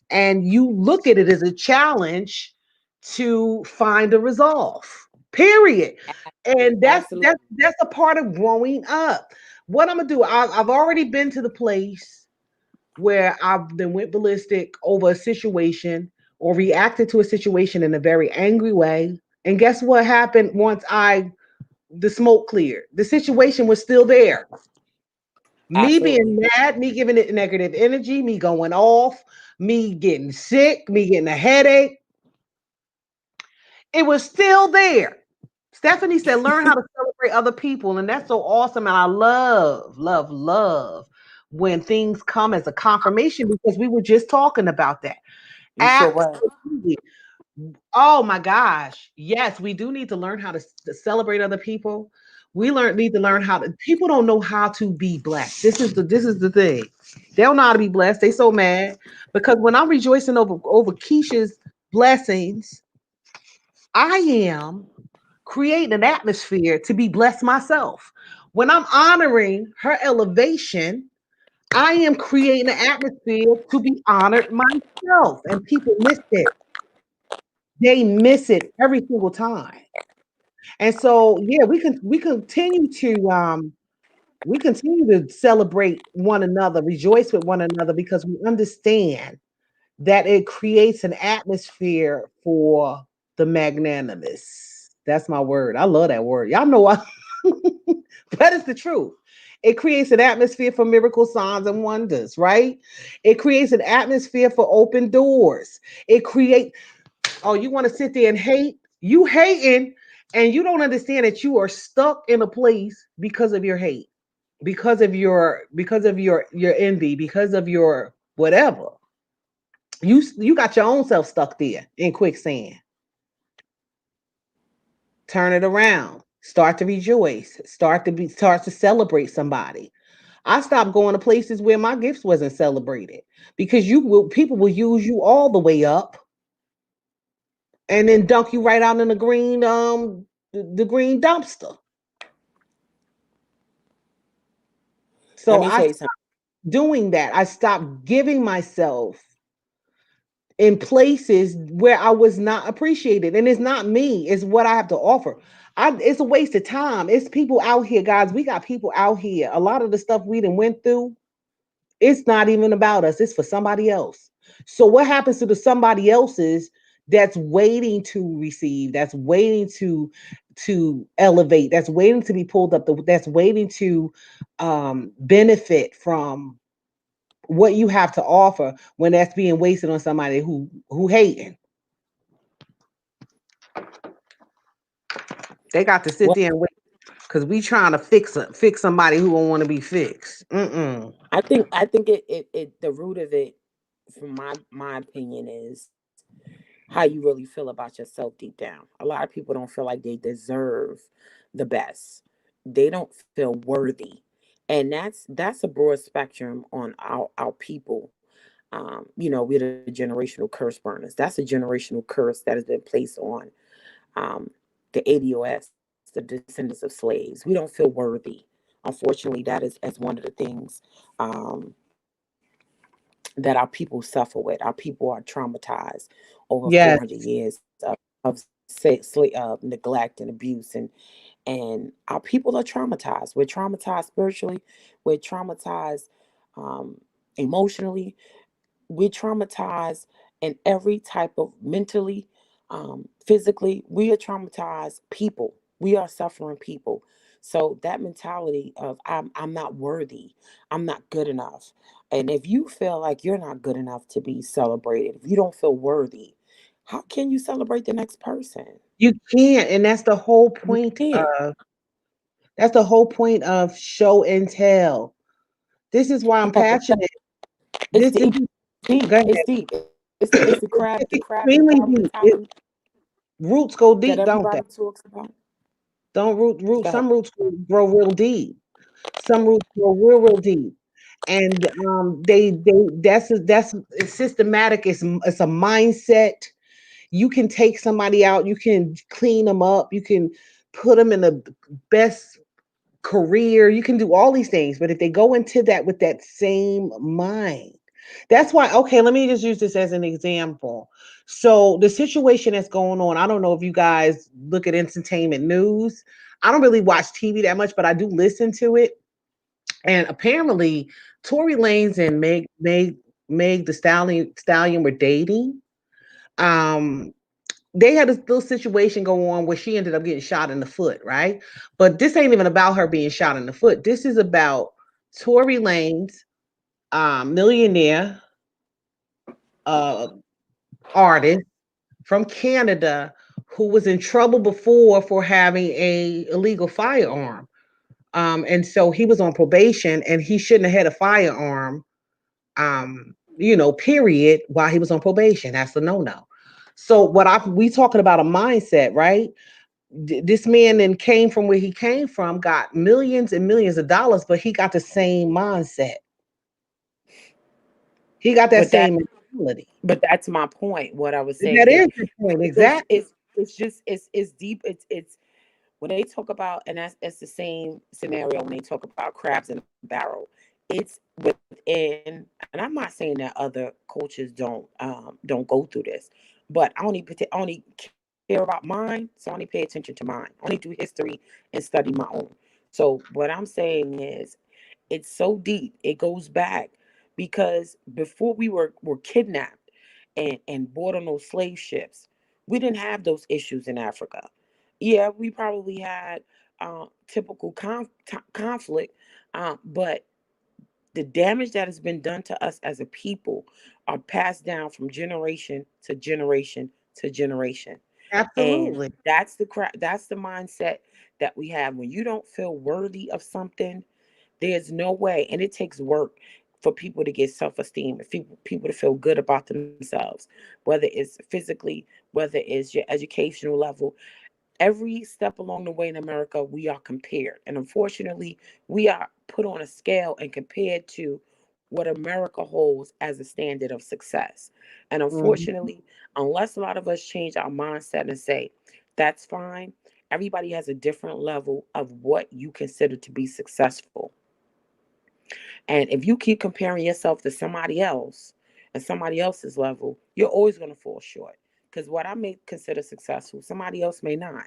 and you look at it as a challenge to find a resolve. Period. Absolutely. And that's Absolutely. that's that's a part of growing up. What I'm gonna do, I've already been to the place where I've then went ballistic over a situation or reacted to a situation in a very angry way. And guess what happened once the smoke cleared? The situation was still there. Me Absolutely. being mad, me giving it negative energy, me going off, me getting sick, me getting a headache. It was still there. Stephanie said, learn how to celebrate other people. And that's so awesome. And I love, love, love when things come as a confirmation because we were just talking about that. You sure what? Absolutely. Oh my gosh. Yes, we do need to learn how to celebrate other people. Need to learn how to people don't know how to be blessed. This is the thing. They don't know how to be blessed. They so mad because when I'm rejoicing over Keisha's blessings, I am creating an atmosphere to be blessed myself. When I'm honoring her elevation, I am creating an atmosphere to be honored myself. And people miss it. They miss it every single time. And so, yeah, we continue to celebrate one another, rejoice with one another because we understand that it creates an atmosphere for the magnanimous. That's my word. I love that word. Y'all know I that is the truth. It creates an atmosphere for miracle signs and wonders, right? It creates an atmosphere for open doors. It creates, oh, you want to sit there and hate? You hating And you don't understand that you are stuck in a place because of your hate, because of your envy, because of your whatever. You got your own self stuck there in quicksand. Turn it around. Start to rejoice. Start to celebrate somebody. I stopped going to places where my gifts wasn't celebrated because people will use you all the way up and then dunk you right out in the green the green dumpster. Let So me I tell you stopped something. doing that. I stopped giving myself in places where I was not appreciated. And it's not me, it's what I have to offer. It's a waste of time. It's people out here, guys. We got people out here. A lot of the stuff we done went through, it's not even about us. It's for somebody else. So what happens to the somebody else's that's waiting to receive, that's waiting to elevate, that's waiting to be pulled up, that's waiting to benefit from what you have to offer when that's being wasted on somebody who hating. They got to sit Well, there and wait because we trying to fix somebody who don't want to be fixed. Mm-mm. I think it the root of it, from my opinion, is how you really feel about yourself deep down. A lot of people don't feel like they deserve the best. They don't feel worthy. And that's a broad spectrum on our people. We're the generational curse burners. That's a generational curse that has been placed on um, the ADOS, the descendants of slaves. We don't feel worthy. Unfortunately, that is as one of the things um, that our people suffer with. Our people are traumatized over Yes, 400 years neglect and abuse, and our people are traumatized. We're traumatized spiritually. We're traumatized um, emotionally. We're traumatized in every type of mentally, physically. We are traumatized people. We are suffering people. So that mentality of I'm not worthy, I'm not good enough. And if you feel like you're not good enough to be celebrated, if you don't feel worthy, how can you celebrate the next person? you can't, and You can't. that's the whole point of show and tell. This is why I'm Like I said, passionate. it's This deep. is Deep. go ahead. It's deep. It's the crab, It's the crab in the extremely barrel deep. mentality Roots go that deep, don't they? everybody talks about. Don't root. Go ahead. Some roots grow real deep. Some roots grow real deep, and they that's it's systematic. It's a mindset. You can take somebody out. You can clean them up. You can put them in the best career. You can do all these things, but if they go into that with that same mind, that's why. Okay, let me just use this as an example. So the situation that's going on, I don't know if you guys look at entertainment news. I don't really watch TV that much, but I do listen to it. And apparently, Tory Lanez and Meg the Stallion were dating. Um, they had this little situation go on where she ended up getting shot in the foot, right? But this ain't even about her being shot in the foot. This is about Tory Lanez, millionaire uh, artist from Canada who was in trouble before for having a illegal firearm. And so he was on probation and he shouldn't have had a firearm, period, while he was on probation. That's a no-no. So we talking about a mindset, right? This man then came from where he came from, got millions and millions of dollars, but he got the same mindset. He got that But that same mentality. but that's my point. What I was saying, That it is the point, it goes exactly. it's just it's deep. It's when they talk about, and that's the same scenario when they talk about crabs in a barrel. It's within, and I'm not saying that other cultures don't go through this, but I only care about mine, so I only pay attention to mine. I only do history and study my own. So what I'm saying is, it's so deep. It goes back because before we were kidnapped and bought on those slave ships, we didn't have those issues in Africa. Yeah, we probably had typical conflict, but the damage that has been done to us as a people are passed down from generation to generation to generation. And Absolutely. that's the mindset that we have. When you don't feel worthy of something, there's no way, and it takes work for people to get self-esteem, and people to feel good about themselves, whether it's physically, whether it's your educational level. Every step along the way in America, we are compared. And unfortunately, we are put on a scale and compared to what America holds as a standard of success. And Mhm. unfortunately, unless a lot of us change our mindset and say, that's fine, everybody has a different level of what you consider to be successful. And if you keep comparing yourself to somebody else and somebody else's level, you're always going to fall short. Because what I may consider successful, somebody else may not.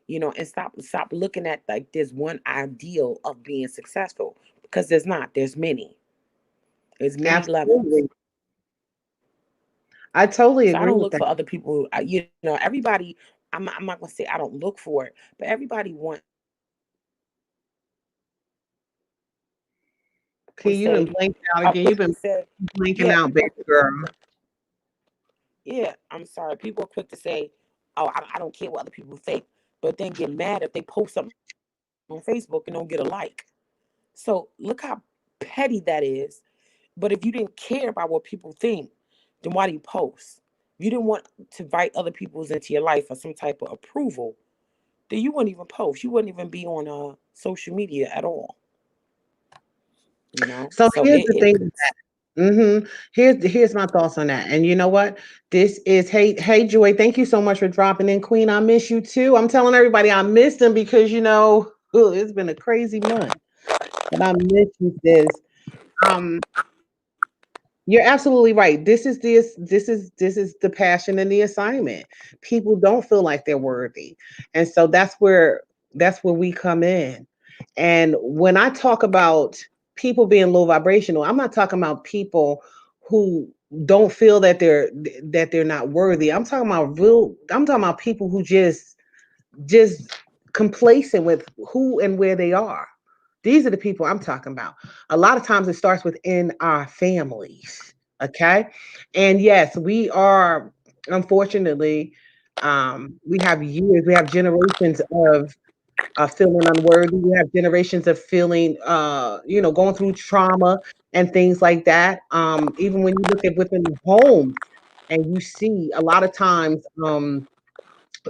And stop looking at like there's one ideal of being successful, because there's not. There's many levels. Absolutely. I totally So I agree don't with look that. for other people. Everybody. I'm not gonna say I don't look for it, but everybody wants Okay, we you've been say blanked out are again. You've quick to been say, blinking yeah, out, people baby are quick to girl. say, yeah, I'm sorry. People are quick to say, oh, I don't care what other people think, but then get mad if they post something on Facebook and don't get a like. So look how petty that is. But if you didn't care about what people think, then why do you post? If you didn't want to invite other people into your life for some type of approval, then you wouldn't even post. You wouldn't even be on social media at all. So So here's it, the it thing. Here's my thoughts on that. And you know what? This is hey Joy. Thank you so much for dropping in, Queen. I miss you too. I'm telling everybody I missed them because it's been a crazy month. But I miss you, sis. Um, you're absolutely right. This is the passion and the assignment. People don't feel like they're worthy. And so that's where we come in. And when I talk about people being low vibrational, I'm not talking about people who don't feel that they're not worthy. I'm talking about people who just complacent with who and where they are. These are the people I'm talking about. A lot of times it starts within our families. Okay. And yes, we are, unfortunately, we have generations of feeling unworthy. We have generations of feeling, going through trauma and things like that. Even when you look at within homes and you see a lot of times,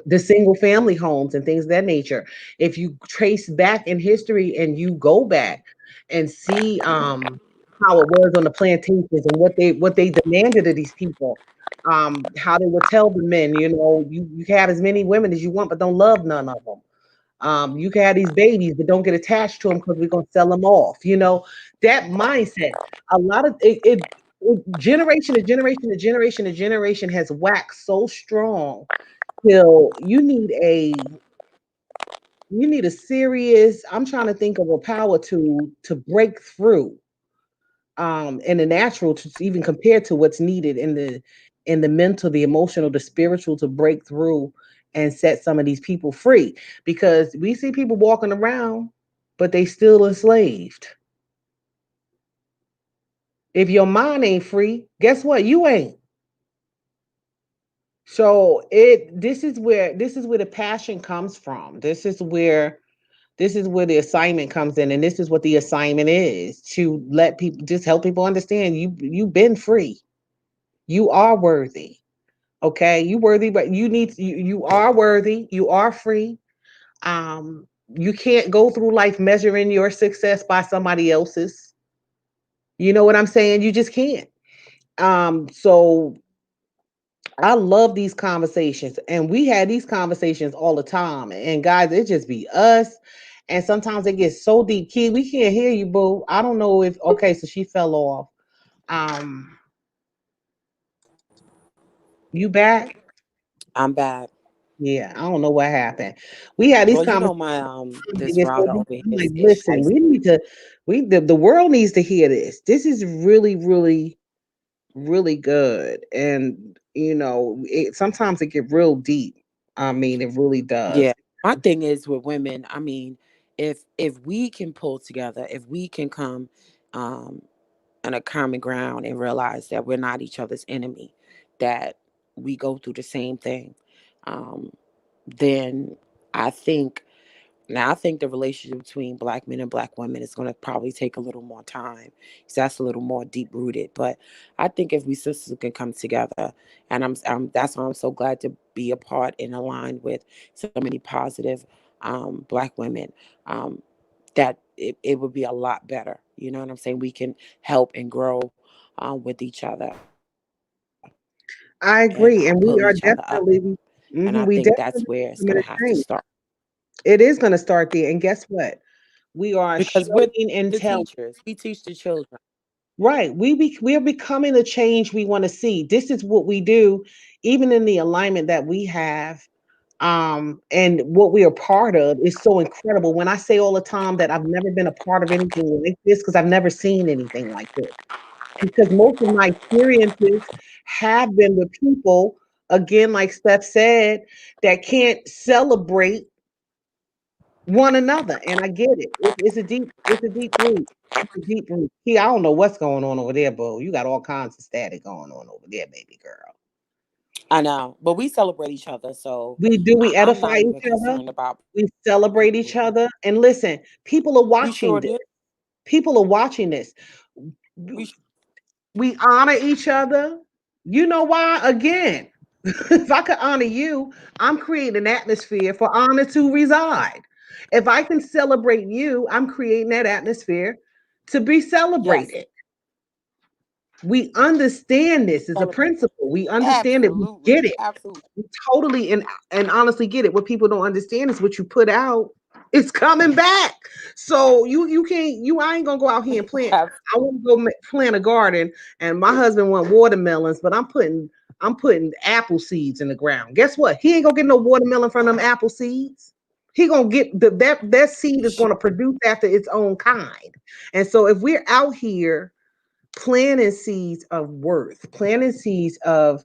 the single family homes and things of that nature. If you trace back in history and you go back and see how it was on the plantations and what they demanded of these people, how they would tell the men, you can have as many women as you want, but don't love none of them. You can have these babies, but don't get attached to them because we're gonna sell them off. That mindset. A lot of generation to generation to generation to generation has waxed so strong till you need a serious. I'm trying to think of a power to break through, in the natural, to even compare to what's needed in the mental, the emotional, the spiritual, to break through and set some of these people free, because we see people walking around but they still enslaved. If your mind ain't free, guess what? You ain't. So this is where the passion comes from. This is where the assignment comes in, and this is what the assignment is, to let people, just help people understand you've been free. You are worthy. Okay, you worthy, but you are worthy. You are free. You can't go through life measuring your success by somebody else's. You know what I'm saying? You just can't. So I love these conversations, and we had these conversations all the time. And guys, it just be us. And sometimes it gets so deep. Kid, we can't hear you, boo. I don't know if okay, so she fell off. Um, you back? I'm bad. Yeah, I don't know what happened. We had these Well, you know conversations. my It this gets so router deep. over here I'm like, is listen, we shiesty. need to, the world needs to hear this. This is really, really, really good. And sometimes it get real deep. I mean, it really does. Yeah. My thing is with women, I mean, if we can pull together, if we can come um on a common ground and realize that we're not each other's enemy, that we go through the same thing. um, then I think I think the relationship between black men and black women is going to probably take a little more time. So that's a little more deep rooted. But I think if we sisters can come together, and that's why I'm so glad to be a part and aligned with so many positive black women, that it would be a lot better. You know what I'm saying? We can help and grow with each other and I pull each agree, other and up. we are And I definitely, think that's where we it's going to definitely have to start. coming to change. It is going to start there, and guess what? We are Because we're showing the and telling. teachers. We teach the children. Right. We are becoming the change we want to see. This is what we do, even in the alignment that we have, and what we are part of is so incredible. When I say all the time that I've never been a part of anything like this, because I've never seen anything like this. Because most of my experiences have been with people, again, like Steph said, that can't celebrate one another. And I get it. It's a deep root. It's a deep root. See, I don't know what's going on over there, bro. You got all kinds of static going on over there, baby girl. I know, but we celebrate each other, so We do, we I'm edify not each even other. concerned about We celebrate each people. other. And listen, people are We watching sure this. do. People are watching this. We We honor each other. You know why? Again, if I could honor you, I'm creating an atmosphere for honor to reside. If I can celebrate you, I'm creating that atmosphere to be yes, celebrated. We understand this is a celebrate. principle. We understand it. We get Absolutely, it. absolutely. We totally and honestly get it. What people don't understand is what you put out, it's coming back. So you can't you I ain't gonna go out here and plant. Ab- I want to go plant a garden, and my husband want watermelons, but I'm putting apple seeds in the ground. Guess what? He ain't gonna get no watermelon from them apple seeds. He gonna get that seed is gonna produce after its own kind. And so if we're out here planting seeds of worth, planting seeds of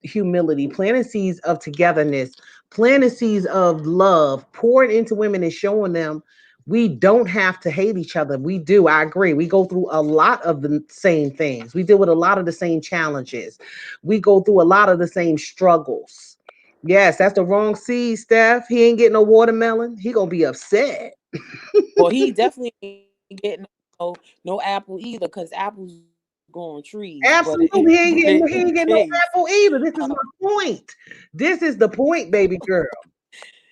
humility, planting seeds of togetherness, planting seeds of love, pouring into women and showing them we don't have to hate each other. We do. I agree. We go through a lot of the same things. We deal with a lot of the same challenges. We go through a lot of the same struggles. Yes, that's the wrong seed, Steph. He ain't getting no watermelon. He gonna be upset. well, he definitely ain't getting no apple either, because apples grow on trees. Absolutely, But in he any ain't getting no case, apple either. This is uh, my point. This is the point, baby girl.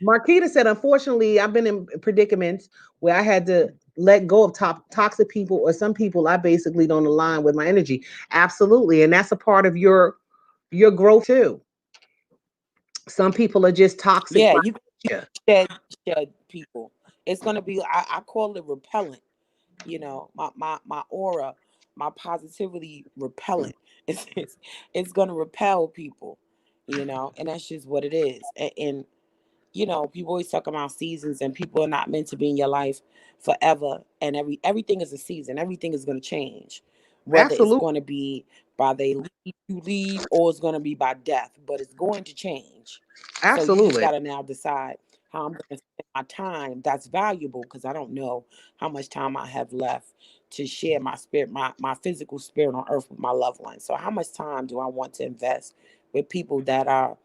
Marquita said, unfortunately, I've been in predicaments where I had to let go of toxic people, or some people I basically don't align with my energy. Absolutely. And that's a part of your growth too. Some people are just toxic yeah, by you nature. shed people. It's gonna be. I call it repellent. My aura, my positivity repellent. It's gonna repel people. And that's just what it is. And people always talk about seasons, and people are not meant to be in your life forever. And everything is a season. Everything is going to change, whether it's Absolutely. going to be by you leave, or it's going to be by death. But it's going to change. So you just Absolutely. got to now decide how I'm going to spend my time. That's valuable, because I don't know how much time I have left to share my spirit, my physical spirit on earth with my loved ones. So how much time do I want to invest with people that are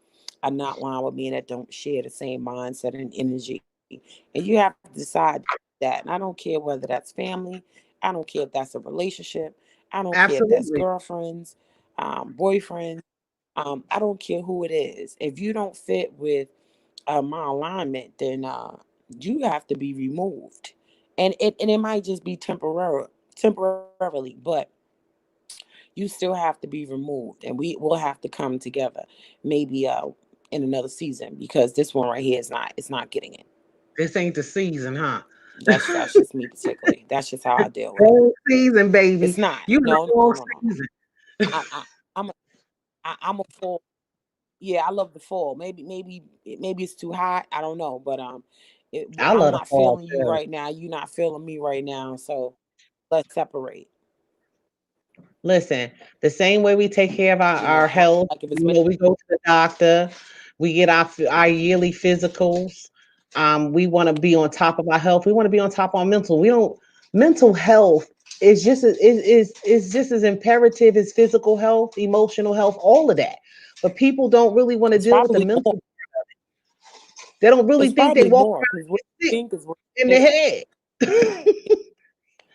not aligned with me and that don't share the same mindset and energy? And you have to decide that. And I don't care whether that's family. I don't care if that's a relationship. I don't care if that's Absolutely. girlfriends, boyfriends. I don't care who it is. If you don't fit with my alignment, then you have to be removed. And it might just be temporarily, but you still have to be removed, and we will have to come together, maybe in another season, because this one right here is not, it's not getting it. This ain't the season, huh? That's just me particularly. That's just how I deal with it. Wrong season, baby. It's not. You in the No, no, wrong no, no, no. season. I I'm a, I'm a fall. Yeah, I love the fall. Maybe it's too hot. I don't know, but I I'm love the not fall feeling you too. right now. You're not feeling me right now. So let's separate. Listen, the same way we take care of our And I feel health, like if it's meant, we go to the doctor, we get our yearly physicals. We want to be on top of our health. We want to be on top of our mental. We don't mental health is just as imperative as physical health, emotional health, all of that. but people don't really want to It's deal with the probably more. mental. They don't really It's think they probably walk more because what around you sick think is what in you their get. head.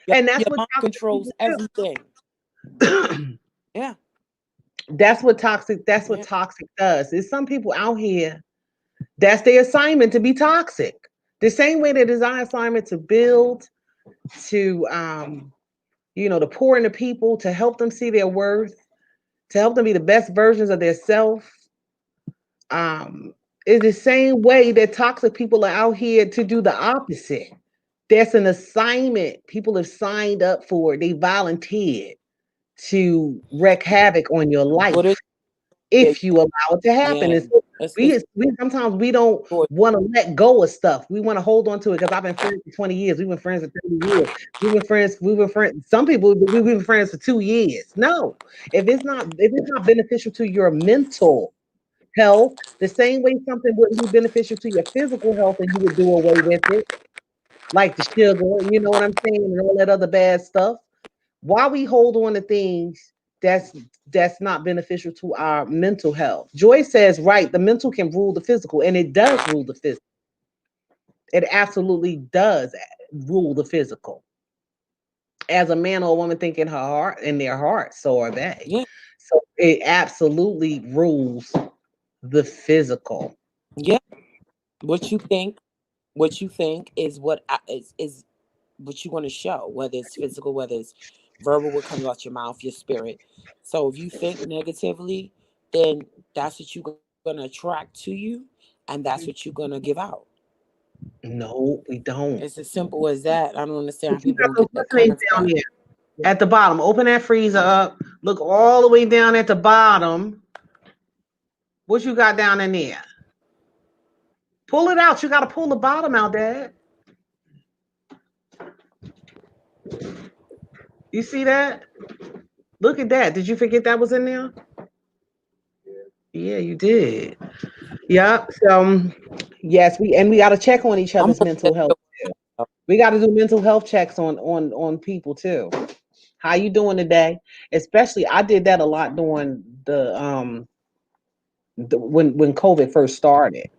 Your, And that's your what mind toxic controls people everything. do. Yeah, That's what yeah. toxic does. There's some people out here that's their assignment to be toxic. The same way that is our assignment to build, to to pour into people, to help them see their worth, to help them be the best versions of their self. Um, is the same way that toxic people are out here to do the opposite. That's an assignment people have signed up for. They volunteered to wreak havoc on your What is life yeah, if you allow it to happen. yeah. And so It's we sometimes we don't want to let go of stuff. We want to hold on to it because I've been friends for 20 years. We've been friends for 30 years. We've been friends. Some people we've been friends for 2 years. No, if it's not beneficial to your mental health, the same way something wouldn't be beneficial to your physical health and you would do away with it, like the sugar, you know what I'm saying, and all that other bad stuff. Why we hold on to things that's that's not beneficial to our mental health. Joy says, right, the mental can rule the physical, and it does rule the physical. It absolutely does rule the physical. As a man or a woman think in their heart, so are they. yeah, So it absolutely rules the physical. yeah. What you think, what you think is is what you want to show, whether it's physical, whether it's verbal, what comes out your mouth, your spirit. So if you think negatively, then that's what you're gonna attract to you, and that's what you're gonna give out. No, we don't. It's as simple as that. I don't understand how But you people got don't those get that listening down concept. there at the bottom. Open that freezer up. Look all the way down at the bottom. What you got down in there? Pull it out. You got to pull the bottom out, Dad. You see that? Look at that. Did you forget that was in there? Yeah, you did. Yeah. So, yes, we got to check on each I'm other's gonna mental health too. We got to do mental health checks on people too. How you doing today? Especially, I did that a lot during when COVID first started.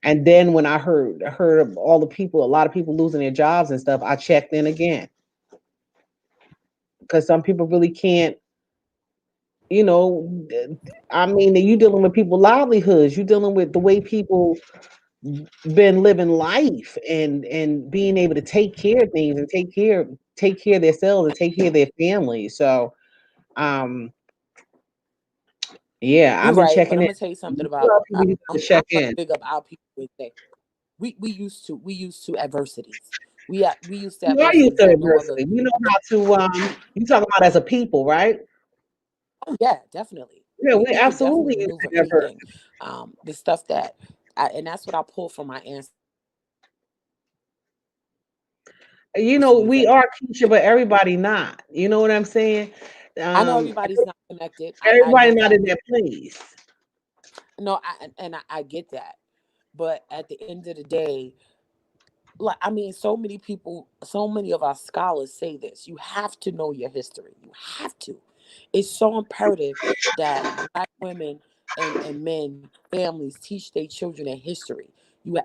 And then when I heard of all the people, a lot of people losing their jobs and stuff, I checked in again because some people really can't, you know, I mean, you dealing with people livelihoods, you dealing with the way people been living life and being able to take care of things and take care of themselves and take care of their families. So, um, yeah, You're I've been right, but checking I'm in. gonna tell you something A about. lot of people need to I'm check gonna in. big up our people and say we used to adversities. We used to You are used adversities to that no other. adversity. You know how to you talking about as a people, right? Oh yeah, definitely. Yeah, We we we could definitely absolutely used maneuver to anything. adversity. The stuff that, and that's what I pull from my You know, ancestors. we That are Keisha, but everybody not. You know what I'm saying? I know Um, everybody's not connected. I everybody know not in that. their place. No, I get that. But at the end of the day, like I mean, so many people, so many of our scholars say this. You have to know your history. You have to. It's so imperative that black women and men, families teach their children their history. You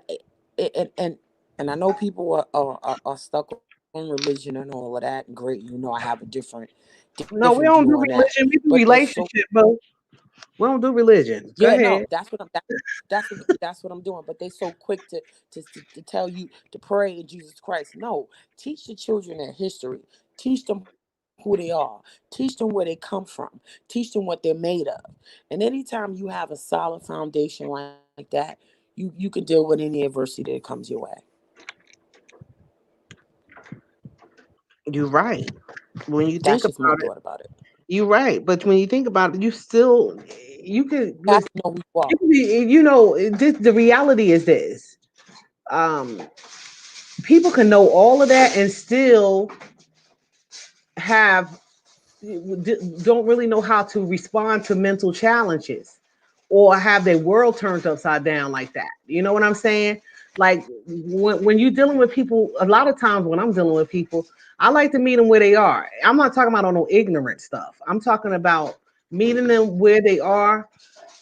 and and and I know people are stuck on religion and all of that. And great, I have a No, different we view don't do on that. religion. We do But there's so relationship, but we don't do religion. Go yeah, ahead. no, that's what I'm doing. But they so quick to tell you to pray in Jesus Christ. No, teach the children their history. Teach them who they are. Teach them where they come from. Teach them what they're made of. And anytime you have a solid foundation like that, you can deal with any adversity that comes your way. You're right. When you That's think just my about it, thought about it. you're right. But when you think about it, you could You have listen. to know who you are. You can be, the reality is this. Um, People can know all of that and still have don't really know how to respond to mental challenges or have their world turned upside down like that. You know what I'm saying? Like when you're dealing with people, a lot of times when I'm dealing with people, I like to meet them where they are. I'm not talking about on no ignorant stuff. I'm talking about meeting them where they are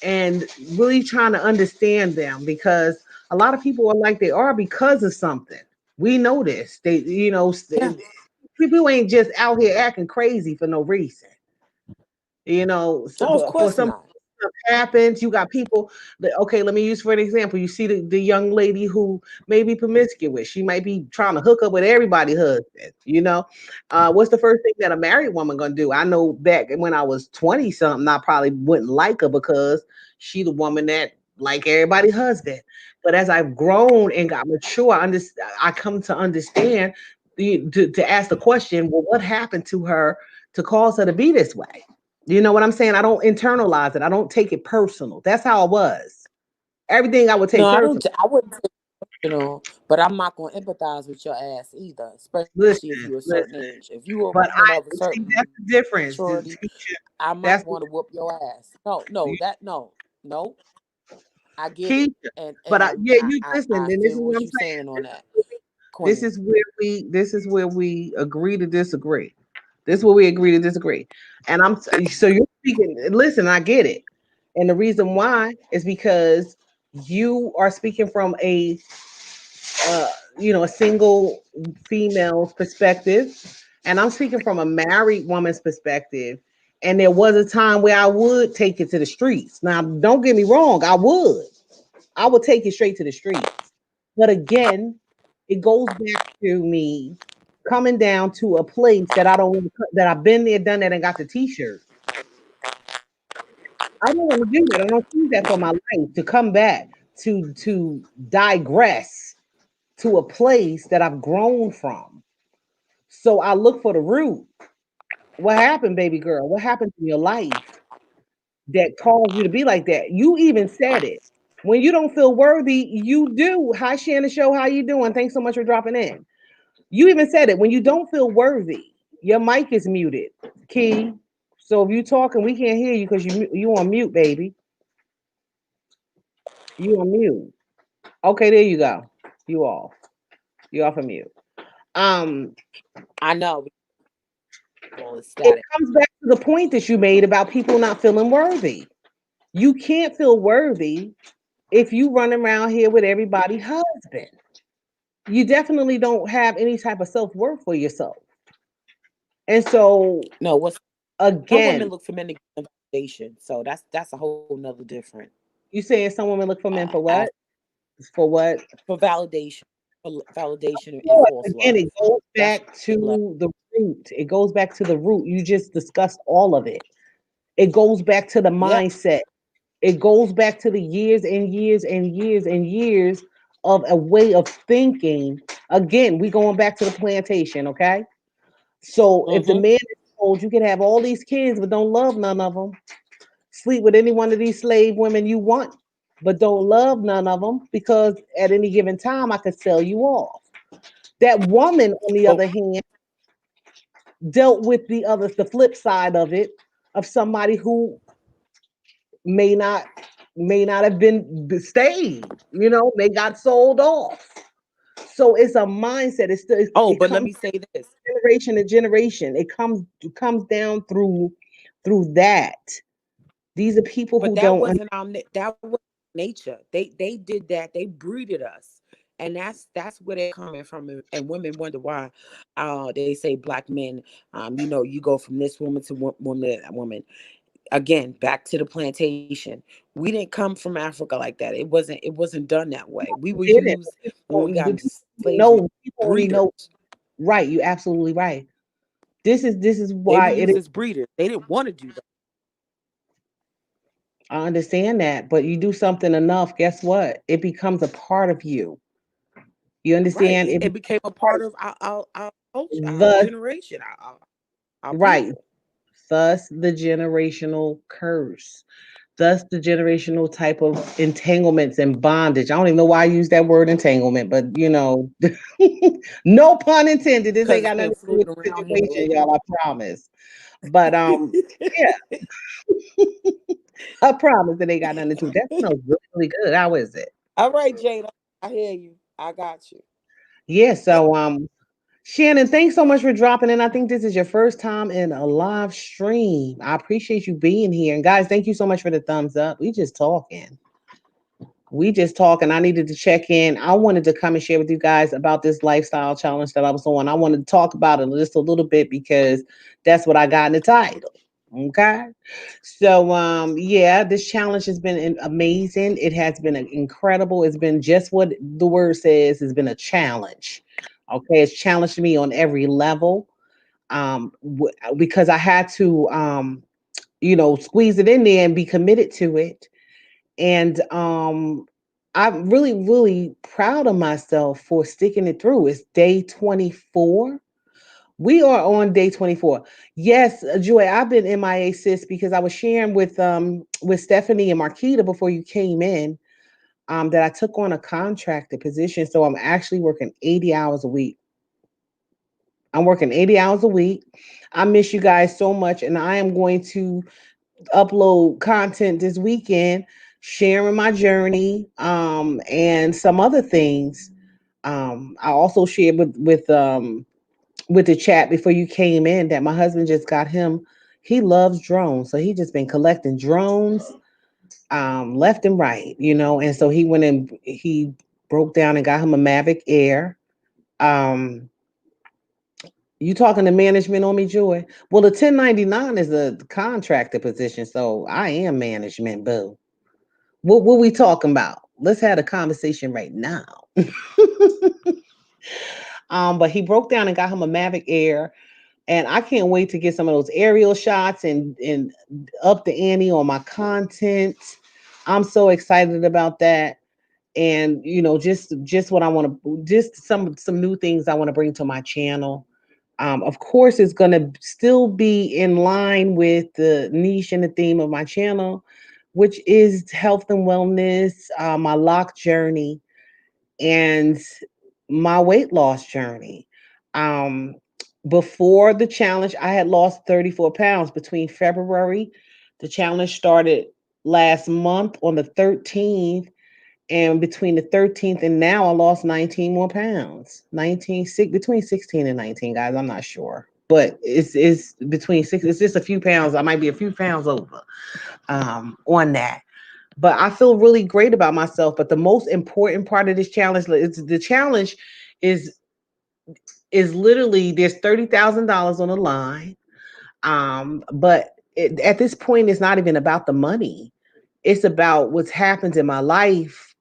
and really trying to understand them, because a lot of people are like they are because of something. We know this. They, Yeah. people ain't just out here acting crazy for no reason. No, of For course some not. stuff happens. You got people that, okay, let me use for an example. You see the young lady who may be promiscuous. She might be trying to hook up with everybody's husband. What's the first thing that a married woman gonna do? I know back when I was 20 something, I probably wouldn't like her because she the woman that like everybody's husband. But as I've grown and got mature, I come to understand to ask the question, well, what happened to her to cause her to be this way? You know what I'm saying? I don't internalize it. I don't take it personal. That's how I was. Everything I would No, take I don't. personal. I wouldn't take it personal, but I'm not going to empathize with your ass either, especially if Listen, you're a certain listen. age. If you're a But woman of a I see certain that's the difference, maturity, teacher. I might That's want to whoop your ass. No, no, no. I get it, teacher. and But yeah, you listen, I and this is feel what what I'm you're saying on saying. that, This Queen. is where we agree to disagree. This is where we agree to disagree. And so you're speaking. Listen, I get it, and the reason why is because you are speaking from uh, a single female's perspective, and I'm speaking from a married woman's perspective. And there was a time where I would take it to the streets. Now, don't get me wrong, I would take it straight to the streets. But again, it goes back to me coming down to a place that I don't want to, that I've been there, done that, and got the T-shirt. I don't want to do that. I don't choose that for my life to come back to digress to a place that I've grown from. So I look for the root. What happened, baby girl? What happened in your life that caused you to be like that? You even said it. When you don't feel worthy, you do. Hi, Shannon Show. How you doing? Thanks so much for dropping in. You even said it. When you don't feel worthy, your mic is muted, Key. So if you talking, we can't hear you because you on mute, baby. You on mute. Okay, there you go. You off. You off of mute. Um, I know all is it static. comes back to the point that you made about people not feeling worthy. You can't feel worthy if you run around here with everybody's husband. You definitely don't have any type of self-worth for yourself. And so No, what's some women again, look for men to give them validation, so that's a whole nother different. you saying some women look for men for As what? For what? for validation, and Course, false again, love. it goes That's back what they love. to the root. It goes back to the root. You just discussed all of it. It goes back to the Yep. mindset. It goes back to the years and years and years and years of a way of thinking. Again, we going back to the plantation, okay? So if the Mm-hmm. man is told you can have all these kids but don't love none of them, sleep with any one of these slave women you want, but don't love none of them because at any given time I could sell you off. That woman, on the Oh, other hand, dealt with the flip side of it, of somebody who may not may not have been stayed, they got sold off. So it's a mindset. oh, It but let comes me say this. generation to generation. It comes down through that. These are people But who that don't wasn't that was nature. They did that. They breeded us, and that's where they're coming from. And women wonder why. They say black men. You go from this woman to woman to that woman. Again, back to the plantation. We didn't come from Africa like that. It wasn't done that way. We were did it. used when we got The into people slavery. know. People only Breeders. know. Right. You're absolutely right. This is They were why it is. used as breeders. They didn't want to do that. I understand that, but you do something enough. Guess what? It becomes a part of you. You Right. understand? It, It it becomes became a part part of our culture, our the generation, our right. people. Thus the generational curse. Thus the generational type of entanglements and bondage. I don't even know why I use that word entanglement, but no pun intended. This Because ain't it's got been nothing to do with floating the around here situation, lately. y'all. I promise. But yeah, I promise it ain't got nothing to do. That smells really, really good. How is it? All right, Jada. I hear you. I got you. Yeah. Shannon, thanks so much for dropping in. I think this is your first time in a live stream. I appreciate you being here. And guys, thank you so much for the thumbs up. We just talking. We just talking. I needed to check in. I wanted to come and share with you guys about this lifestyle challenge that I was on. I wanted to talk about it just a little bit because that's what I got in the title. Okay. So yeah, this challenge has been amazing. It has been incredible. It's been just what the word says. It's been a challenge. Okay, it's challenged me on every level. Because I had to squeeze it in there and be committed to it. And I'm really, really proud of myself for sticking it through. It's day 24. We are on day 24. Yes, Joy, I've been MIA, sis, because I was sharing with Stephanie and Marquita before you came in, that I took on a contracted position. So I'm actually working 80 hours a week. I'm working 80 hours a week. I miss you guys so much, and I am going to upload content this weekend, sharing my journey, and some other things. I also shared with the chat before you came in that my husband just got him. He loves drones, so he just been collecting drones, left and right, and so he went and he broke down and got him a Mavic Air. Um, you talking to management on me, Joy? Well, the 1099 is a contractor position, so I am management, boo. What we talking about? Let's have a conversation right now. But he broke down and got him a Mavic Air, and I can't wait to get some of those aerial shots and up the ante on my content. I'm so excited about that. And just what I want to, just some new things I want to bring to my channel. Of course, it's going to still be in line with the niche and the theme of my channel, which is health and wellness, my lock journey, and my weight loss journey. Um, Before the challenge, I had lost 34 pounds between February. The challenge started last month on the 13th, and between the 13th and now, I lost 19 more pounds. 19, between 16 and 19, guys. I'm not sure. But it's between six, it's just a few pounds. I might be a few pounds over on that. But I feel really great about myself. But the most important part of this challenge is the challenge is is literally there's $30,000 on the line. But at this point, it's not even about the money. It's about what's happened in my life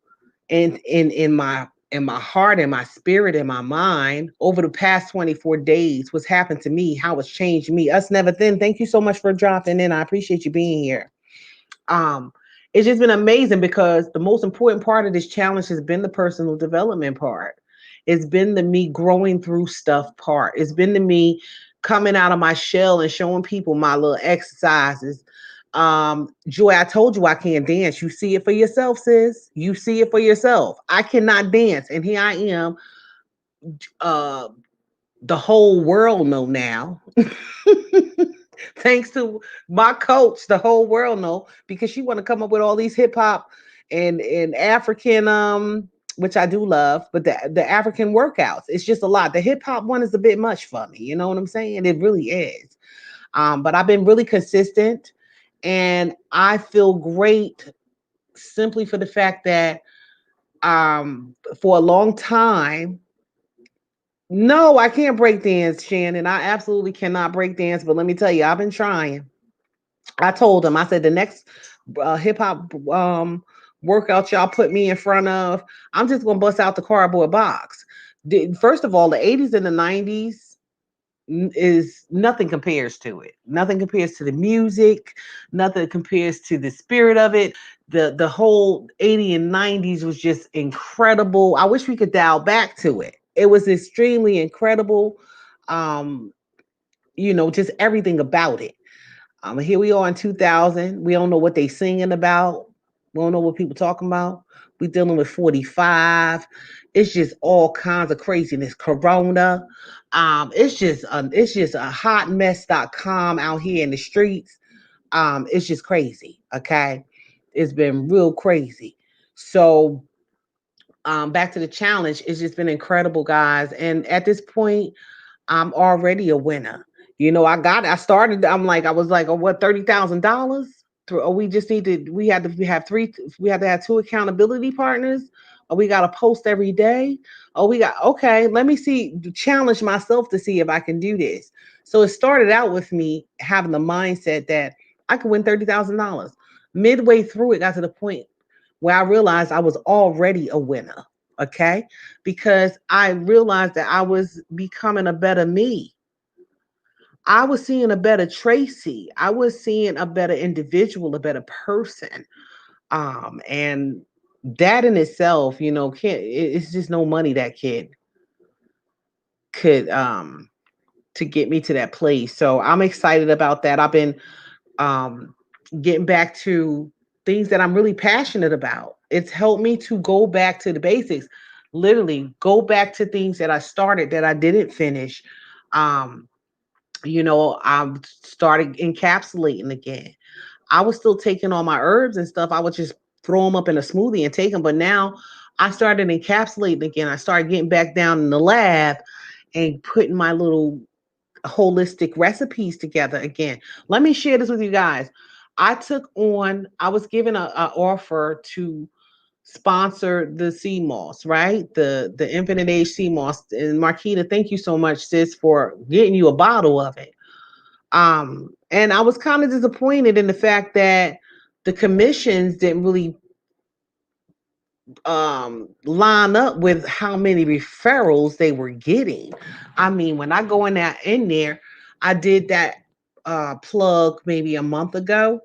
and in my heart and my spirit and my mind over the past 24 days. What's happened to me, how it's changed me. Us never thin. Thank you so much for dropping in. I appreciate you being here. Um, it's just been amazing because the most important part of this challenge has been the personal development part. It's been the me growing through stuff part. It's been the me coming out of my shell and showing people my little exercises. Joy, I told you I can't dance. You see it for yourself, sis. You see it for yourself. I cannot dance, and here I am. Uh, the whole world know now. Thanks to my coach, the whole world know because she want to come up with all these hip hop and African which I do love, but the African workouts, it's just a lot. The hip hop one is a bit much for me, you know what I'm saying? It really is. But I've been really consistent and I feel great simply for the fact that for a long time, no, I can't break dance, Shannon. I absolutely cannot break dance, but let me tell you, I've been trying. I told him, I said, the next hip hop workout y'all put me in front of, I'm just gonna bust out the cardboard box. First of all, the 80s and the 90s is nothing compares to it. Nothing compares to the music. Nothing compares to the spirit of it. The whole 80 and 90s was just incredible. I wish we could dial back to it. It was extremely incredible. Um, just everything about it. Here we are in 2000. We don't know what they singing about. We don't know what people talking about. We dealing with 45. It's just all kinds of craziness. Corona. It's just a hot mess.com out here in the streets. It's just crazy. Okay. It's been real crazy. So back to the challenge, it's just been incredible, guys. And at this point, I'm already a winner. I started, I was like, oh, what, $30,000? Oh, we have we had to have two accountability partners. Oh, we got to post every day. Oh, okay, let me challenge myself to see if I can do this. So it started out with me having the mindset that I could win $30,000. Midway through, it got to the point where I realized I was already a winner. Okay. Because I realized that I was becoming a better me. I was seeing a better Tracy. I was seeing a better individual, a better person. And that in itself, it's just no money that kid could to get me to that place. So I'm excited about that. I've been um getting back to things that I'm really passionate about. It's helped me to go back to the basics, literally go back to things that I started that I didn't finish. Um, I'm started encapsulating again. I was still taking all my herbs and stuff. I would just throw them up in a smoothie and take them. But now I started encapsulating again. I started getting back down in the lab and putting my little holistic recipes together again. Let me share this with you guys. I was given a offer to sponsor the sea moss, right? The infinite age sea moss. And Marquita, thank you so much, sis, for getting you a bottle of it. And I was kind of disappointed in the fact that the commissions didn't really line up with how many referrals they were getting. I mean, when I go in there, I did that plug maybe a month ago,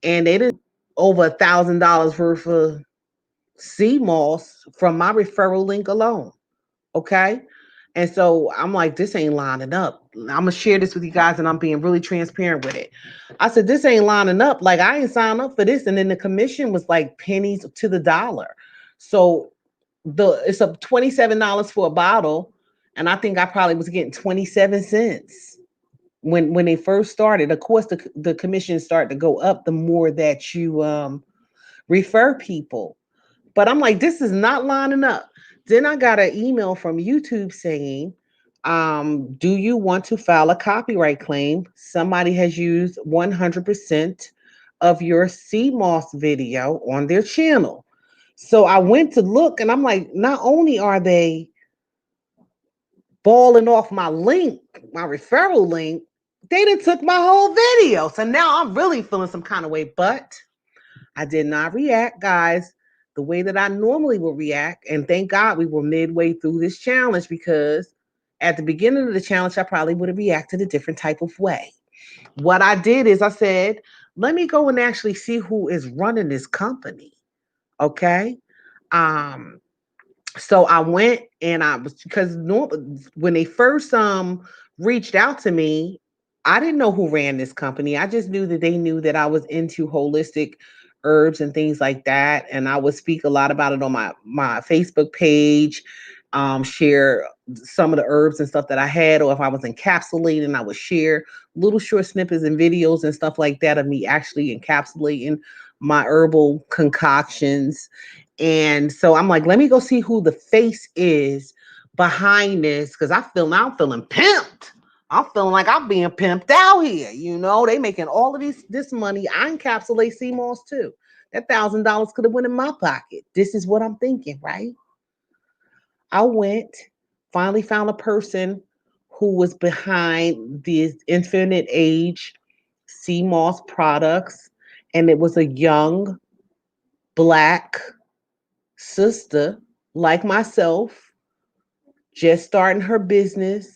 and they did over $1,000 worth of sea moss from my referral link alone. Okay. And so I'm like, this ain't lining up. I'm gonna share this with you guys, and I'm being really transparent with it. I said, this ain't lining up. Like, I ain't signed up for this. And then the commission was like pennies to the dollar. So it's up $27 for a bottle. And I think I probably was getting 27 cents when they first started. Of course, the commissions start to go up the more that you refer people. But I'm like, this is not lining up. Then I got an email from YouTube saying, do you want to file a copyright claim? Somebody has used 100% of your CMOS video on their channel. So I went to look, and I'm like, not only are they balling off my link, my referral link, they done took my whole video. So now I'm really feeling some kind of way, but I did not react, guys, the way that I normally would react. And thank God we were midway through this challenge, because at the beginning of the challenge, I probably would have reacted a different type of way. What I did is I said, let me go and actually see who is running this company. Okay. Um, so I went, and I was, because when they first reached out to me, I didn't know who ran this company. I just knew that they knew that I was into holistic herbs and things like that, and I would speak a lot about it on my Facebook page, share some of the herbs and stuff that I had, or if I was encapsulating, I would share little short snippets and videos and stuff like that of me actually encapsulating my herbal concoctions. And so I'm like, let me go see who the face is behind this, because I'm feeling pimped. I'm feeling like I'm being pimped out here. They making all of this money. I encapsulate CMOS too. That $1,000 could have went in my pocket. This is what I'm thinking, right? I went, finally found a person who was behind these infinite age CMOS products, and it was a young black sister like myself, just starting her business.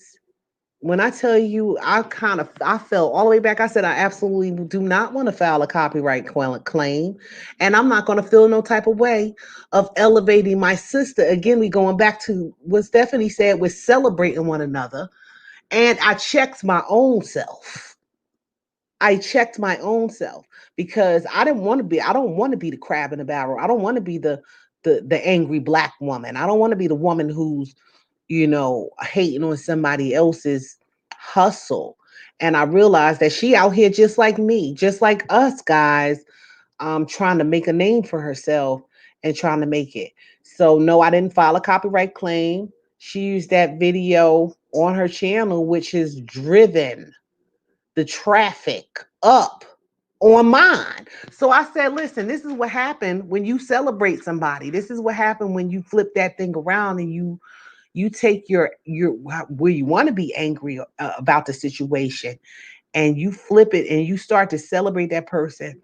When I tell you, I fell all the way back. I said, I absolutely do not want to file a copyright claim. And I'm not going to feel no type of way of elevating my sister. Again, we going back to what Stephanie said, we're celebrating one another. And I checked my own self. I checked my own self, because I don't want to be the crab in the barrel. I don't want to be the angry black woman. I don't want to be the woman who's, hating on somebody else's hustle. And I realized that she out here just like me, just like us guys, trying to make a name for herself and trying to make it. So no, I didn't file a copyright claim. She used that video on her channel, which has driven the traffic up on mine. So I said, listen, this is what happened when you celebrate somebody. This is what happened when you flip that thing around and you take your where you want to be angry about the situation, and you flip it and you start to celebrate that person.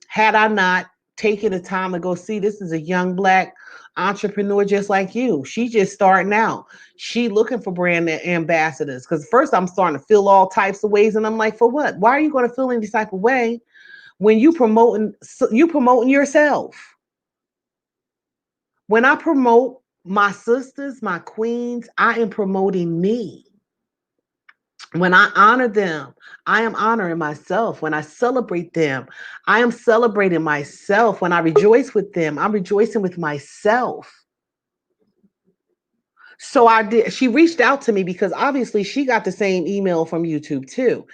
Had I not taken the time to go see, this is a young black entrepreneur just like you. She just starting out. She looking for brand ambassadors. Because first I'm starting to feel all types of ways, and I'm like, for what? Why are you going to feel any type of way when you promoting yourself? When I promote my sisters, my queens, I am promoting me. When I honor them, I am honoring myself. When I celebrate them, I am celebrating myself. When I rejoice with them, I'm rejoicing with myself. So I did. She reached out to me because obviously she got the same email from YouTube too.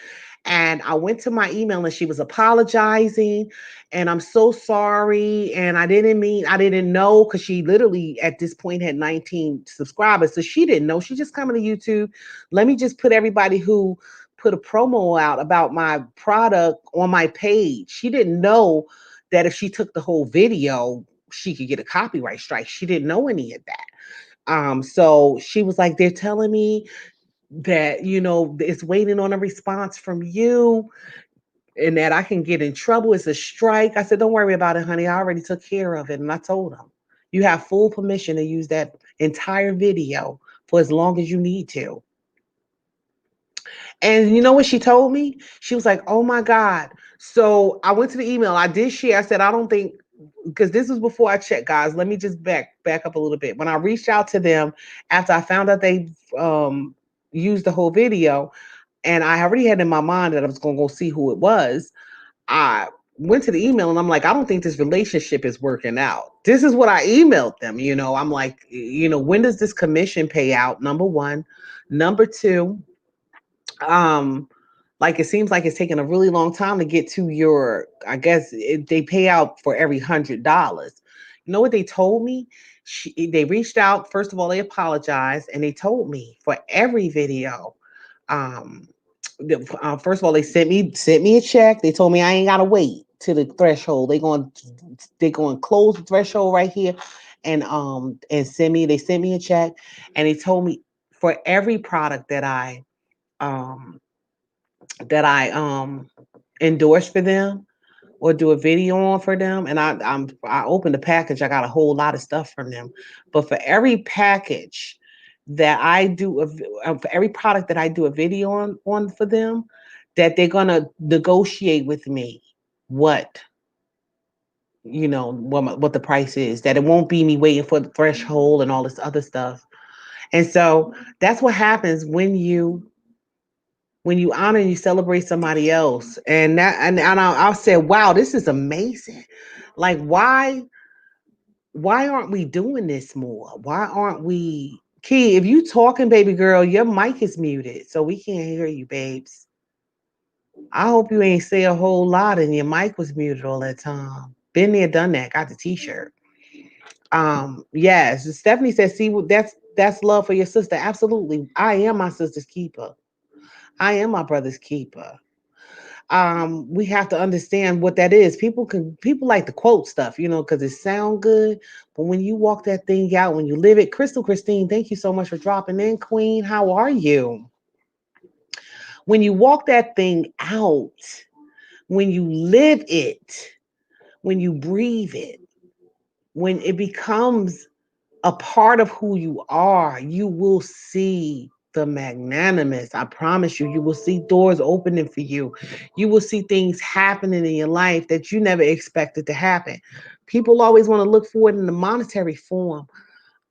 And I went to my email and she was apologizing. And I'm so sorry. And I didn't know, because she literally at this point had 19 subscribers. So she didn't know. She just coming to YouTube. Let me just put everybody who put a promo out about my product on my page. She didn't know that if she took the whole video, she could get a copyright strike. She didn't know any of that. So she was like, they're telling me that, it's waiting on a response from you and that I can get in trouble. It's a strike. I said, don't worry about it, honey. I already took care of it. And I told them, you have full permission to use that entire video for as long as you need to. And you know what she told me? She was like, oh my God. So I went to the email. I did share. I said, I don't think, because this was before I checked, guys. Let me just back up a little bit. When I reached out to them after I found out they used the whole video, and I already had in my mind that I was going to go see who it was, I went to the email and I'm like, I don't think this relationship is working out. This is what I emailed them. I'm like, when does this commission pay out? Number one. Number two, like it seems like it's taking a really long time to get to your, I guess they pay out for every $100. You know what they told me? They reached out. First of all, they apologized and they told me for every video. Um, First of all, they sent me a check. They told me I ain't gotta wait to the threshold. They going to close the threshold right here, and sent me a check, and they told me for every product um that I endorse for them or do a video on for them. And I opened the package. I got a whole lot of stuff from them. But for every package that I do, for every product that I do a video on for them, that they're gonna negotiate with me what what the price is. That it won't be me waiting for the threshold and all this other stuff. And so that's what happens when you honor and you celebrate somebody else. And I'll say, wow, this is amazing. Like, why aren't we doing this more? Why aren't we? Key, if you talking, baby girl, your mic is muted, so we can't hear you, babes. I hope you ain't say a whole lot and your mic was muted all that time. Been there, done that, got the t-shirt. Yes, Stephanie says, see, that's love for your sister. Absolutely. I am my sister's keeper. I am my brother's keeper. We have to understand what that is. People like to quote stuff, because it sound good, but when you walk that thing out, when you live it. Crystal Christine, thank you so much for dropping in, Queen. How are you? When you walk that thing out, when you live it, when you breathe it, when it becomes a part of who you are, you will see the magnanimous. I promise you, you will see doors opening for you. You will see things happening in your life that you never expected to happen. People always want to look for it in the monetary form.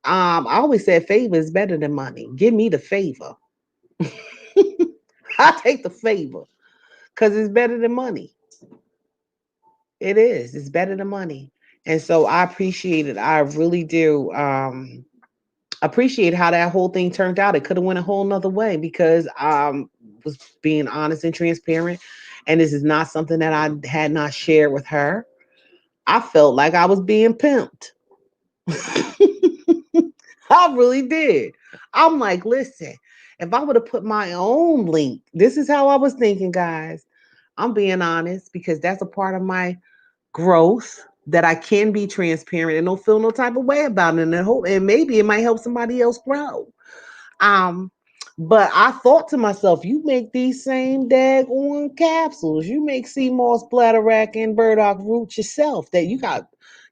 I always said favor is better than money. Give me the favor. I take the favor because it's better than money. It is. It's better than money. And so I appreciate it. I really do. Appreciate how that whole thing turned out. It could have went a whole nother way because was being honest and transparent. And this is not something that I had not shared with her. I felt like I was being pimped. I really did. I'm like, listen, if I would have put my own link, this is how I was thinking, guys. I'm being honest because that's a part of my growth that I can be transparent and don't feel no type of way about it. And maybe it might help somebody else grow. Um, but I thought to myself, you make these same daggone capsules. You make sea moss, bladderwrack, and burdock root yourself. That you got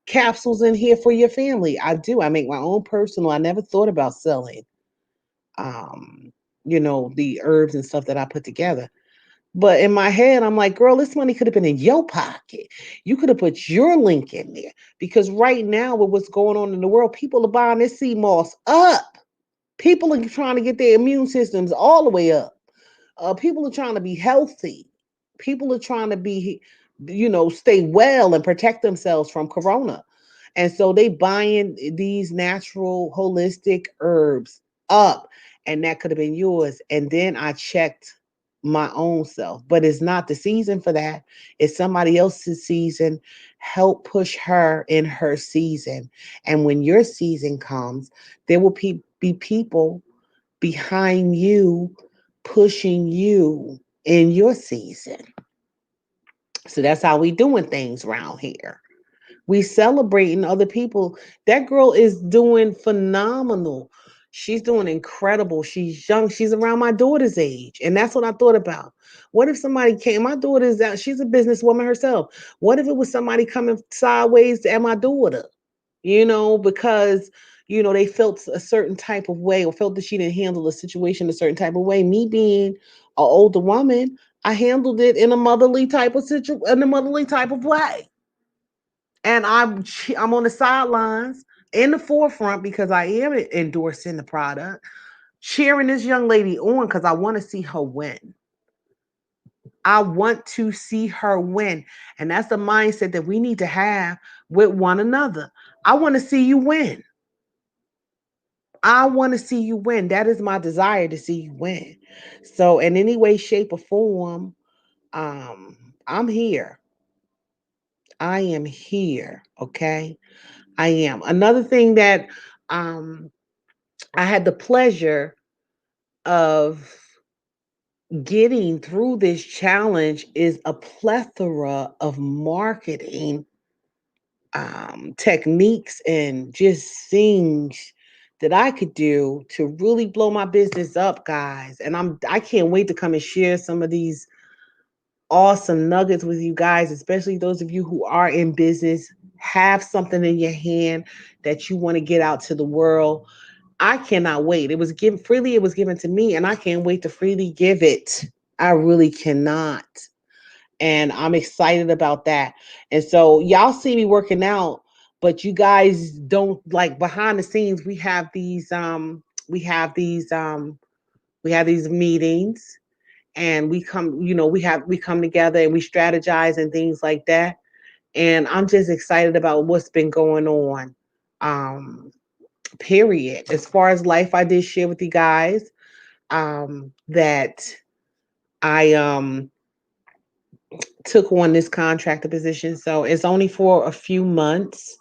capsules in here for your family. I do. I make my own personal. I never thought about selling um, the herbs and stuff that I put together. But in my head, I'm like, girl, this money could have been in your pocket. You could have put your link in there. Because right now, with what's going on in the world, people are buying this sea moss up. People are trying to get their immune systems all the way up. People are trying to be healthy. People are trying to be, stay well and protect themselves from corona. And so they buying these natural holistic herbs up. And that could have been yours. And then I checked my own self. But it's not the season for that. It's somebody else's season. Help push her in her season. And when your season comes, there will be people behind you pushing you in your season. So that's how we doing things around here. We celebrating other people. That girl is doing phenomenal. She's doing incredible. She's young. She's around my daughter's age. And that's what I thought about. What if somebody came? My daughter is out. She's a businesswoman herself. What if it was somebody coming sideways at my daughter? Because they felt a certain type of way or felt that she didn't handle the situation a certain type of way. Me being an older woman, I handled it in a motherly type of in a motherly type of way. And I'm on the sidelines in the forefront because I am endorsing the product, cheering this young lady on because I want to see her win. I want to see her win. And that's the mindset that we need to have with one another. I want to see you win. I want to see you win. That is my desire to see you win. So, in any way, shape, or form, I'm here. I am here. Okay. I am. Another thing that um, I had the pleasure of getting through this challenge is a plethora of marketing techniques and just things that I could do to really blow my business up, guys. And I can't wait to come and share some of these awesome nuggets with you guys, especially those of you who are in business, have something in your hand that you want to get out to the world. I cannot wait. It was given freely, it was given to me, and I can't wait to freely give it. I really cannot. And I'm excited about that. And so y'all see me working out, but you guys don't like behind the scenes. We have these meetings and we come together and we strategize and things like that. And I'm just excited about what's been going on. Um, period. As far as life, I did share with you guys that I took on this contractor position. So it's only for a few months.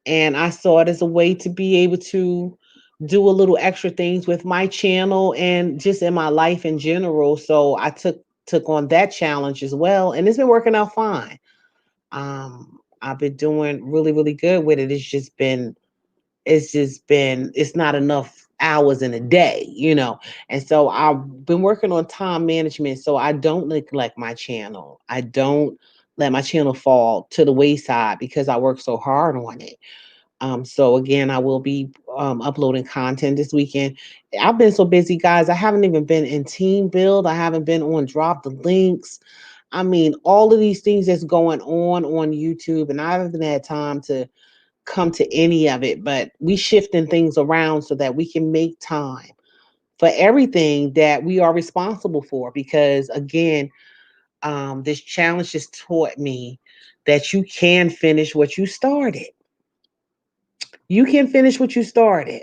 And I saw it as a way to be able to do a little extra things with my channel and just in my life in general. So I took on that challenge as well. And it's been working out fine. I've been doing really, really good with it. It's not enough hours in a day. And so I've been working on time management so I don't neglect my channel. I don't let my channel fall to the wayside because I work so hard on it. So again, I will be uploading content this weekend. I've been so busy, guys. I haven't even been in team build. I haven't been on drop the links. I mean, all of these things that's going on YouTube, and I haven't had time to come to any of it, but we shifting things around so that we can make time for everything that we are responsible for. Because again, this challenge has taught me that you can finish what you started. You can finish what you started.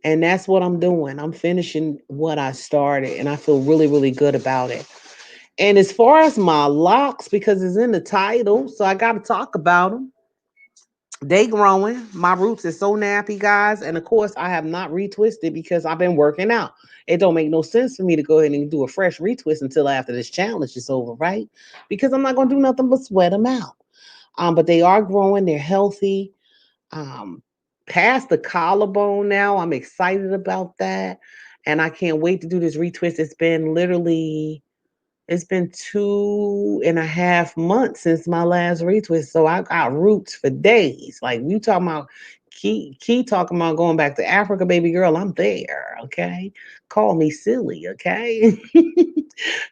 And that's what I'm doing. I'm finishing what I started, and I feel really, really good about it. And as far as my locks, because it's in the title, so I got to talk about them. They growing. My roots is so nappy, guys. And of course, I have not retwisted because I've been working out. It don't make no sense for me to go ahead and do a fresh retwist until after this challenge is over, right? Because I'm not gonna do nothing but sweat them out. But they are growing. They're healthy. Um, Past the collarbone now. I'm excited about that, and I can't wait to do this retwist. It's been 2.5 months since my last retwist, so I got roots for days. Like you talking about Key talking about going back to Africa, baby girl. I'm there. Okay, call me silly. Okay,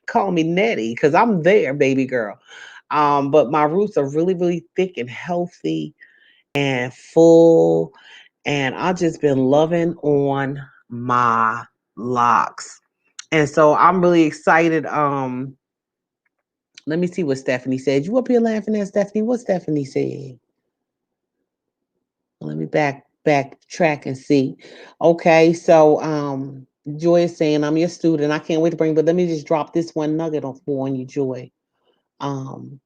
call me Nettie because I'm there, baby girl. But my roots are really, really thick and healthy and full, and I've just been loving on my locks. And so I'm really excited. Let me see what Stephanie said. You up here laughing at Stephanie? What Stephanie said? Let me backtrack and see. Okay, so Joy is saying I'm your student. I can't wait to bring, but let me just drop this one nugget on you, Joy. Um,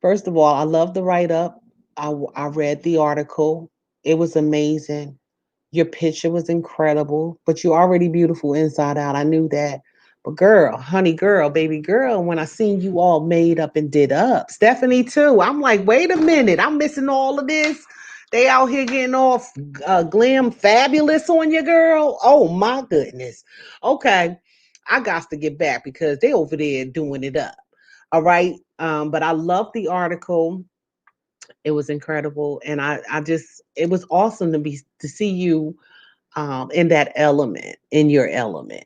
First of all, I love the write up. I read the article. It was amazing. Your picture was incredible, but you're already beautiful inside out. I knew that. But girl, honey girl, baby girl, when I seen you all made up and did up, Stephanie too, I'm like, wait a minute, I'm missing all of this. They out here getting all glam fabulous on you, girl. Oh my goodness. Okay, I got to get back because they over there doing it up. All right. But I love the article. It was incredible, and I just it was awesome to see you in that element, in your element.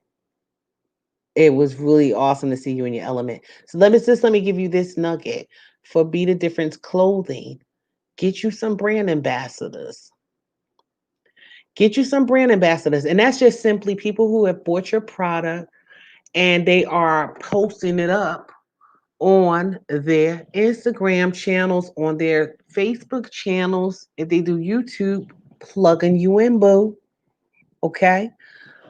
It was really awesome to see you in your element. So let me give you this nugget for Be the Difference Clothing. Get you some brand ambassadors. Get you some brand ambassadors, and that's just simply people who have bought your product and they are posting it up on their Instagram channels, on their Facebook channels. If they do YouTube, plugging you in, boo. Okay,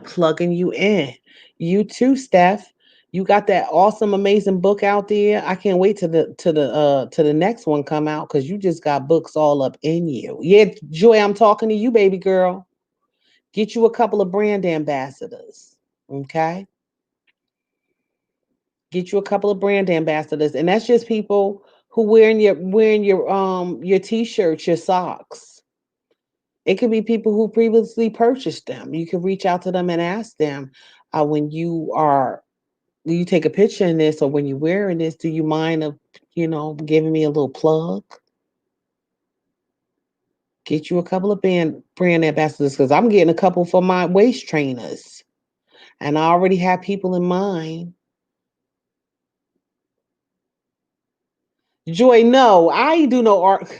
plugging you in. You too, Steph. You got that awesome, amazing book out there. I can't wait to the next one come out because you just got books all up in you. Yeah, Joy, I'm talking to you, baby girl. Get you a couple of brand ambassadors. Okay, get you a couple of brand ambassadors, and that's just people who wearing your t-shirts, your socks. It could be people who previously purchased them. You could reach out to them and ask them, when you take a picture in this or when you're wearing this, do you mind of giving me a little plug? Get you a couple of brand ambassadors because I'm getting a couple for my waist trainers, and I already have people in mind. Joy, no, I do no art.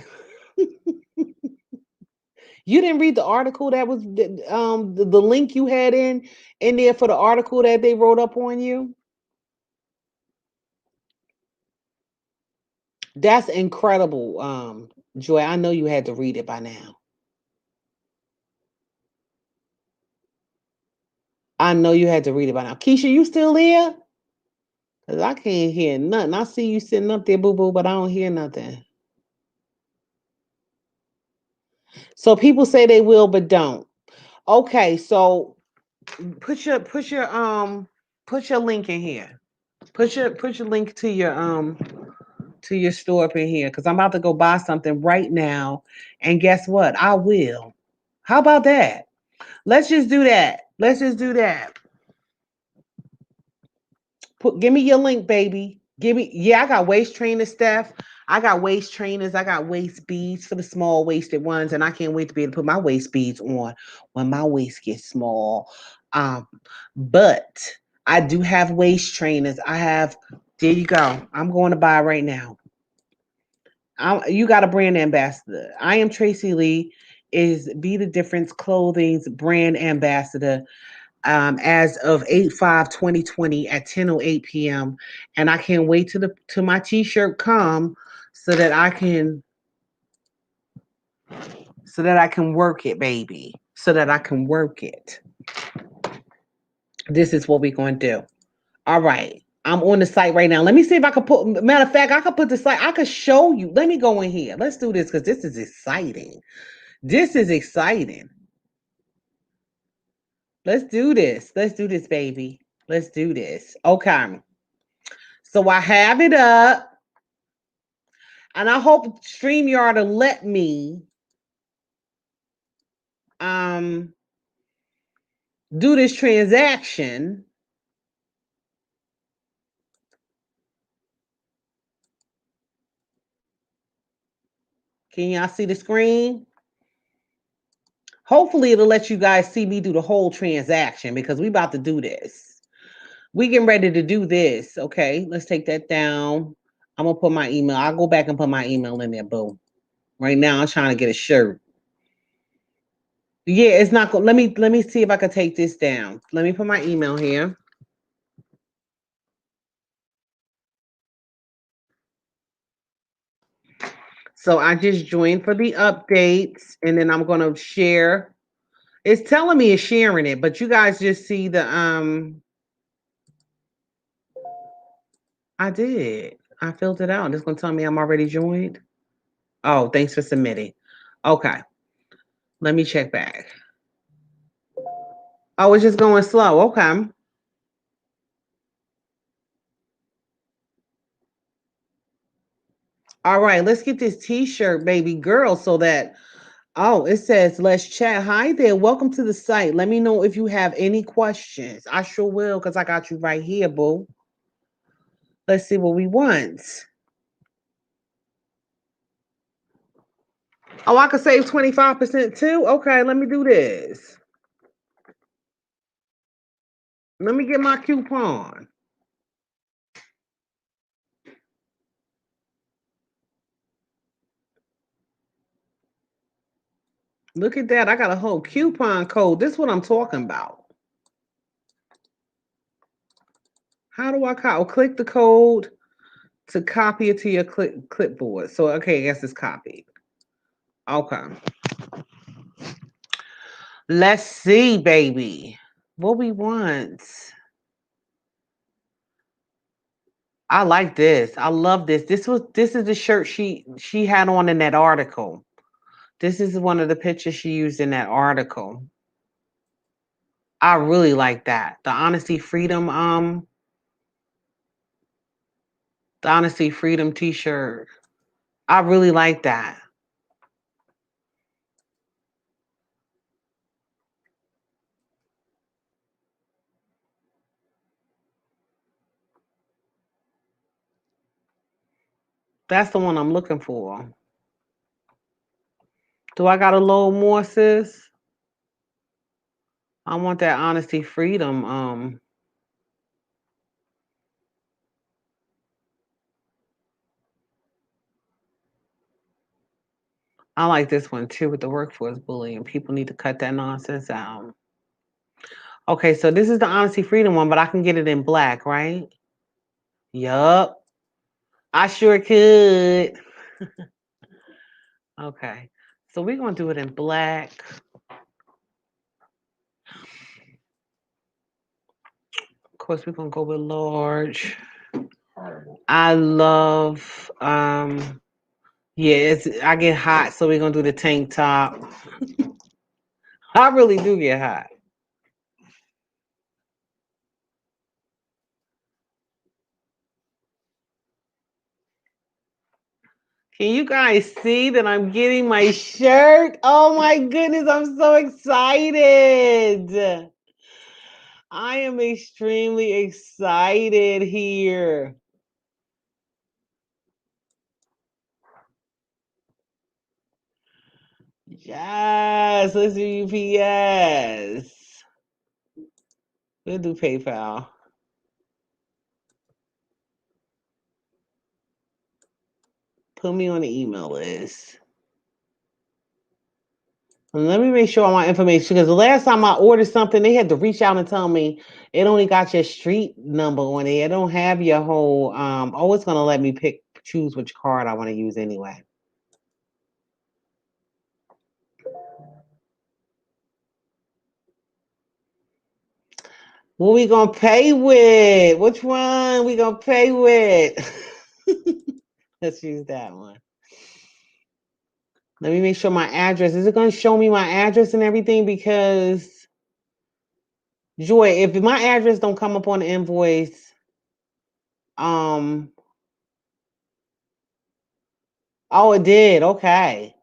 You didn't read the article that was the link you had in there for the article that they wrote up on you. That's incredible, Joy. I know you had to read it by now. I know you had to read it by now. Keisha, you still there? Cause I can't hear nothing. I see you sitting up there, boo boo, but I don't hear nothing. So people say they will, but don't. Okay, so put your put your put your link in here. Put your link to your store up in here because I'm about to go buy something right now. And guess what? I will. How about that? Let's just do that. Let's just do that. Give me your link, baby. Give me, yeah, I got waist trainers, Steph. I got waist trainers. I got waist beads for the small waisted ones, and I can't wait to be able to put my waist beads on when my waist gets small. Um, but I do have waist trainers. I have. There you go. I'm going to buy right now. You got a brand ambassador. I am Tracy Lee. Is Be the Difference Clothing's brand ambassador as of 8/5/2020 at 10:08 p.m. And I can't wait to my t-shirt come so that I can work it, baby. So that I can work it. This is what we're going to do. All right. I'm on the site right now. Let me see if I can put, matter of fact, I could put the site, I could show you. Let me go in here. Let's do this because this is exciting. This is exciting. Let's do this. Let's do this, baby. Let's do this. Okay. So I have it up. And I hope StreamYard will let me um do this transaction. Can y'all see the screen? Hopefully it'll let you guys see me do the whole transaction because we about to do this. We getting ready to do this. Okay, let's take that down. I'm gonna put my email. I'll go back and put my email in there, boo. Right now I'm trying to get a shirt. Yeah, it's not going. Let me see if I can take this down. Let me put my email here. So I just joined for the updates, and then I'm gonna share. It's telling me it's sharing it, but you guys just see the I did. I filled it out. It's gonna tell me I'm already joined. Oh, thanks for submitting. Okay, let me check back. Oh, it's just going slow. Okay. All right, let's get this t-shirt, baby girl, so that oh, it says let's chat. Hi there. Welcome to the site. Let me know if you have any questions. I sure will, because I got you right here, boo. Let's see what we want. Oh, I could save 25% too? Okay, let me do this. Let me get my coupon. Look at that. I got a whole coupon code. This is what I'm talking about. How do I click the code to copy it to your clipboard? So, okay, I guess it's copied. Okay. Let's see, baby. What we want. I like this. I love this. This is the shirt she had on in that article. This is one of the pictures she used in that article. I really like that. The Honesty Freedom t-shirt. I really like that. That's the one I'm looking for. Do I got a little more, sis? I want that Honesty Freedom. I like this one too with the workforce bullying. People need to cut that nonsense out. Okay, so this is the Honesty Freedom one, but I can get it in black, right? Yup. I sure could. Okay. So we're gonna do it in black. Of course, we're gonna go with large. I love yeah, I get hot, so we're gonna do the tank top. I really do get hot. Can you guys see that I'm getting my shirt? Oh my goodness, I'm so excited. I am extremely excited here. Yes, let's do UPS. We'll do PayPal. Put me on the email list. And let me make sure all my information, because the last time I ordered something, they had to reach out and tell me it only got your street number on it. It don't have your whole oh, it's gonna let me choose which card I want to use anyway. What we gonna pay with? Which one we gonna pay with? Let's use that one. Let me make sure my address. Is it gonna show me my address and everything? Because Joy, if my address don't come up on the invoice, um, oh, it did. Okay.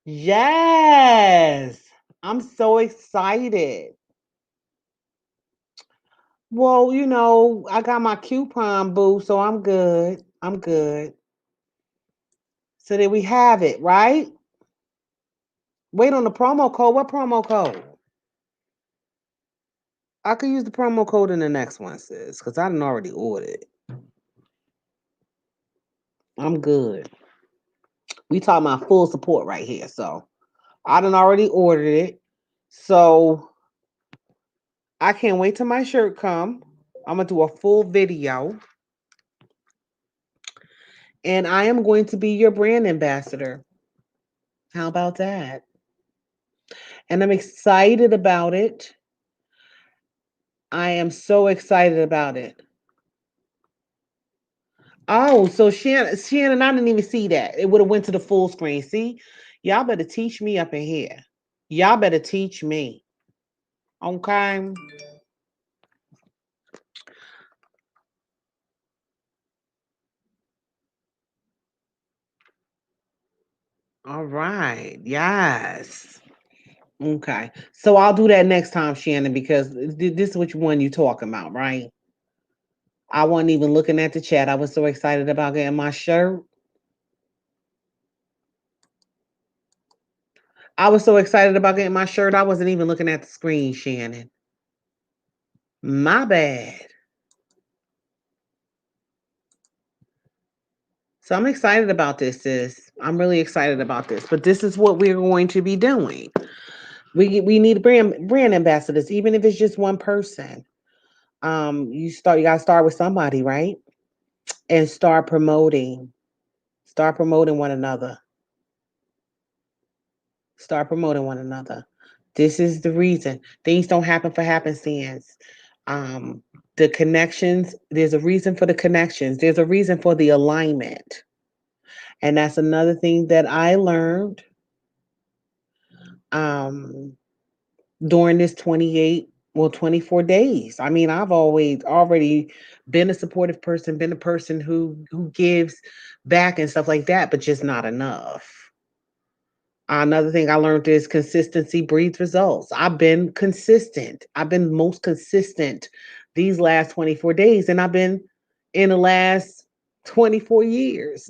Yes. I'm so excited. Well, I got my coupon, boo, so I'm good. I'm good. So there we have it, right? Wait on the promo code. What promo code? I could use the promo code in the next one, sis, because I done already ordered it. I'm good. We talking about full support right here. So I done already ordered it. So I can't wait till my shirt come. I'm gonna do a full video. And I am going to be your brand ambassador. How about that? And I'm excited about it. I am so excited about it. Oh, so Shannon, I didn't even see that. It would have went to the full screen. See, y'all better teach me up in here. Y'all better teach me. Okay. All right. Yes. Okay. So I'll do that next time, Shannon, because this is which one you talking about, right? I wasn't even looking at the chat. I was so excited about getting my shirt. I was so excited about getting my shirt. I wasn't even looking at the screen, Shannon. My bad. So I'm excited about this, sis. I'm really excited about this. But this is what we're going to be doing. We need brand ambassadors, even if it's just one person. You gotta start with somebody, right? And start promoting. Start promoting one another. Start promoting one another. This is the reason. Things don't happen for happenstance. Um, the connections, there's a reason for the connections. There's a reason for the alignment. And that's another thing that I learned um, during this 24 days. I mean, I've always already been a supportive person, been a person who gives back and stuff like that, but just not enough. Another thing I learned is consistency breeds results. I've been consistent. I've been most consistent these last 24 days, and I've been in the last 24 years.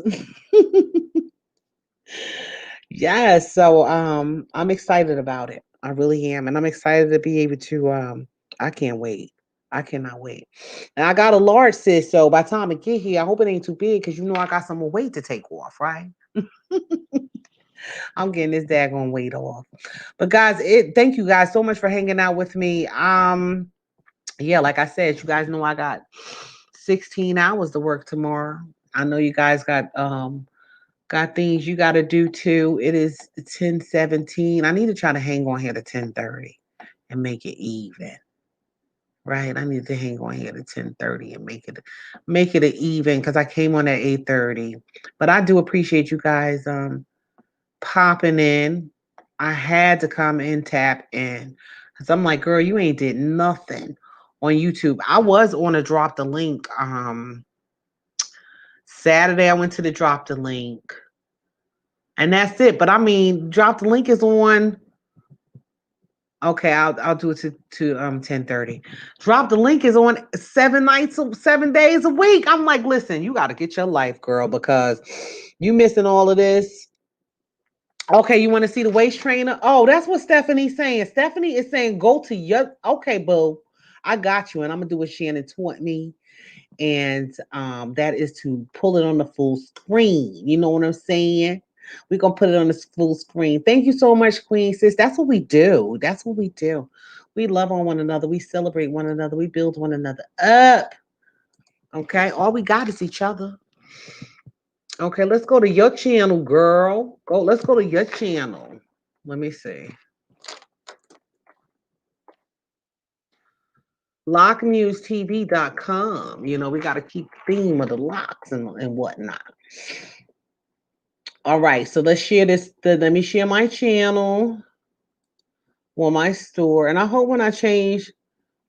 Yes, so I'm excited about it. I really am. And I'm excited to be able to I can't wait. I cannot wait. And I got a large, sis, so by the time I get here, I hope it ain't too big because I got some more weight to take off, right? I'm getting this daggone weight off. But guys, thank you guys so much for hanging out with me. Yeah, like I said, you guys know I got 16 hours to work tomorrow. I know you guys got things you got to do too. It is 10:17. I need to try to hang on here to 10:30 and make it even. Right? I need to hang on here to 10:30 and make it an even because I came on at 8:30. But I do appreciate you guys popping in. I had to come and tap in because I'm like, girl, you ain't did nothing on YouTube. I was on a drop the link. Saturday I went to the drop the link. And that's it. But I mean, drop the link is on. Okay, I'll do it to 10:30. Drop the link is on 7 days a week. I'm like, listen, you got to get your life, girl, because you missing all of this. Okay, you want to see the waist trainer? Oh, that's what Stephanie's saying. Stephanie is saying go to your. Okay, boo, I got you, and I'm gonna do what Shannon taught me, and that is to pull it on the full screen. You know what I'm saying? We're gonna put it on the full screen. Thank you so much, Queen Sis. That's what we do. That's what we do. We love on one another. We celebrate one another. We build one another up. Okay, all we got is each other. Okay, let's go to your channel, girl. Let's go to your channel. Let me see. LockNewsTV.com. You know, we got to keep the theme of the locks and whatnot. All right, so let's share this. Let me share my channel or my store. And I hope when I change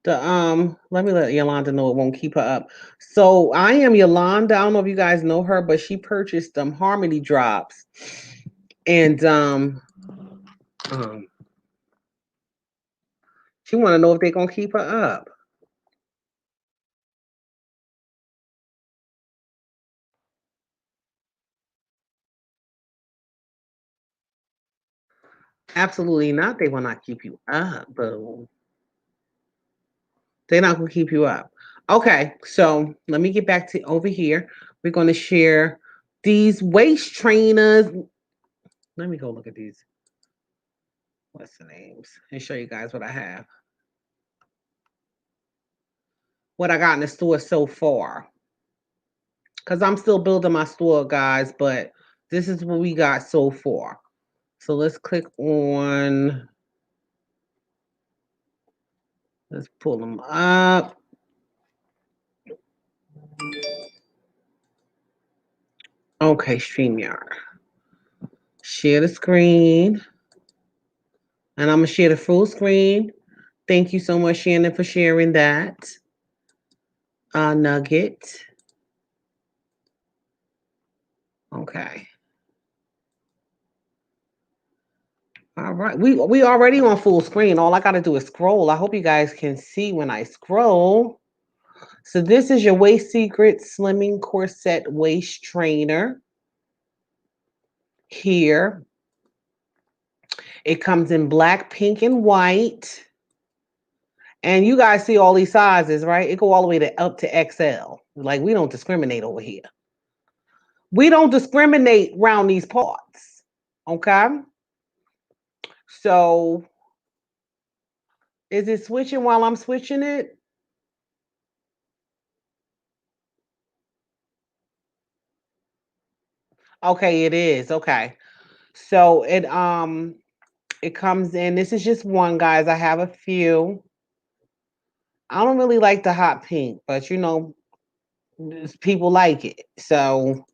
let me let Yolanda know it won't keep her up. So I am Yolanda. I don't know if you guys know her, but she purchased Harmony drops. And um she wanna know if they're gonna keep her up. Absolutely not. They will not keep you up, boo. They're not gonna keep you up. Okay, so let me get back to over here. We're gonna share these waist trainers. Let me go look at these. What's the names? And show you guys what I have. What I got in the store so far. Because I'm still building my store, guys, but this is what we got so far. So let's click on, let's pull them up. Okay, StreamYard. Share the screen. And I'm going to share the full screen. Thank you so much, Shannon, for sharing that nugget. Okay. All right. We already on full screen. All I got to do is scroll. I hope you guys can see when I scroll. So this is your Waist Secret Slimming Corset Waist Trainer. Here. It comes in black, pink, and white. And you guys see all these sizes, right? It go all the way to up to XL. Like we don't discriminate over here. We don't discriminate around these parts. Okay. So is it switching while I'm switching it? Okay, it is. Okay. So it comes in. This is just one, guys. I have a few. I don't really like the hot pink, but you know, people like it. So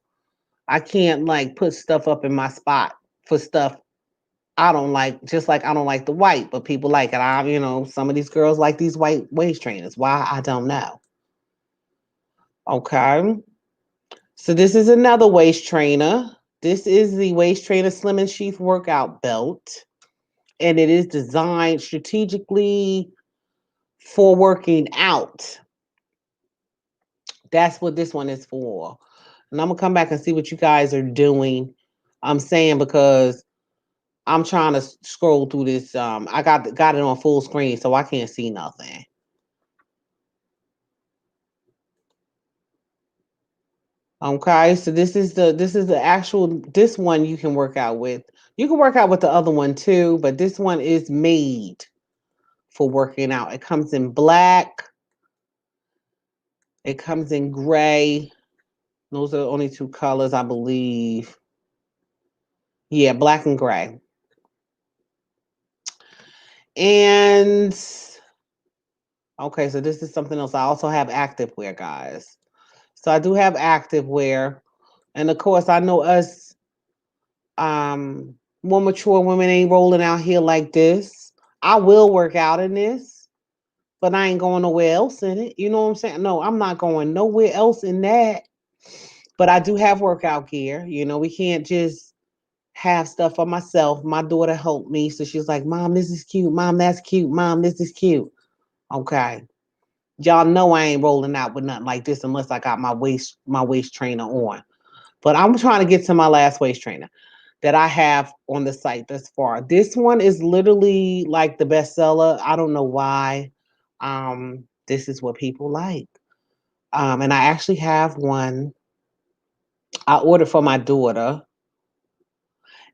I can't like put stuff up in my spot for stuff I don't like, just like I don't like the white, but people like it. Some of these girls like these white waist trainers. Why? I don't know. Okay. So this is another waist trainer. This is the waist trainer slim and sheath workout belt. And it is designed strategically for working out. That's what this one is for. And I'm gonna come back and see what you guys are doing. I'm saying because I'm trying to scroll through this. I got it on full screen, so I can't see nothing. Okay, so this is the actual this one you can work out with. You can work out with the other one too, but this one is made for working out. It comes in black. It comes in gray. Those are the only two colors, I believe. Yeah, black and gray. And okay, so this is something else. I also have activewear, guys. So I do have activewear. And of course, I know us more mature women ain't rolling out here like this. I will work out in this, but I ain't going nowhere else in it. You know what I'm saying? No, I'm not going nowhere else in that. But I do have workout gear. You know, we can't just have stuff for myself. My daughter helped me. So she's like, Mom, this is cute. Mom, that's cute. Mom, this is cute. Okay. Y'all know I ain't rolling out with nothing like this unless I got my waist trainer on. But I'm trying to get to my last waist trainer that I have on the site thus far. This one is literally like the bestseller. I don't know why. This is what people like. And I actually have one I ordered for my daughter.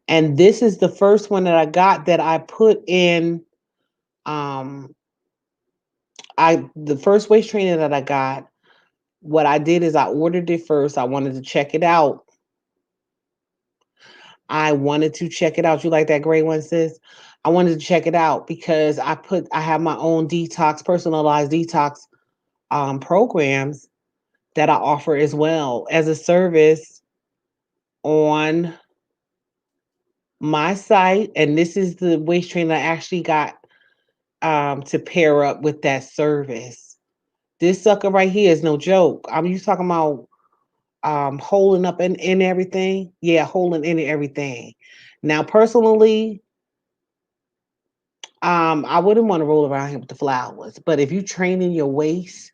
And this is the first one that I got that I put in um the first waist trainer that I got. What I did is I ordered it first. I wanted to check it out. I wanted to check it out. You like that gray one, sis? I wanted to check it out because I have my own detox, personalized detox programs that I offer as well as a service on my site. And this is the waist trainer I actually got to pair up with that service. This sucker right here is no joke. I'm you talking about holding up in everything. Yeah, holding in everything. Now personally, I wouldn't want to roll around here with the flowers, but if you training your waist,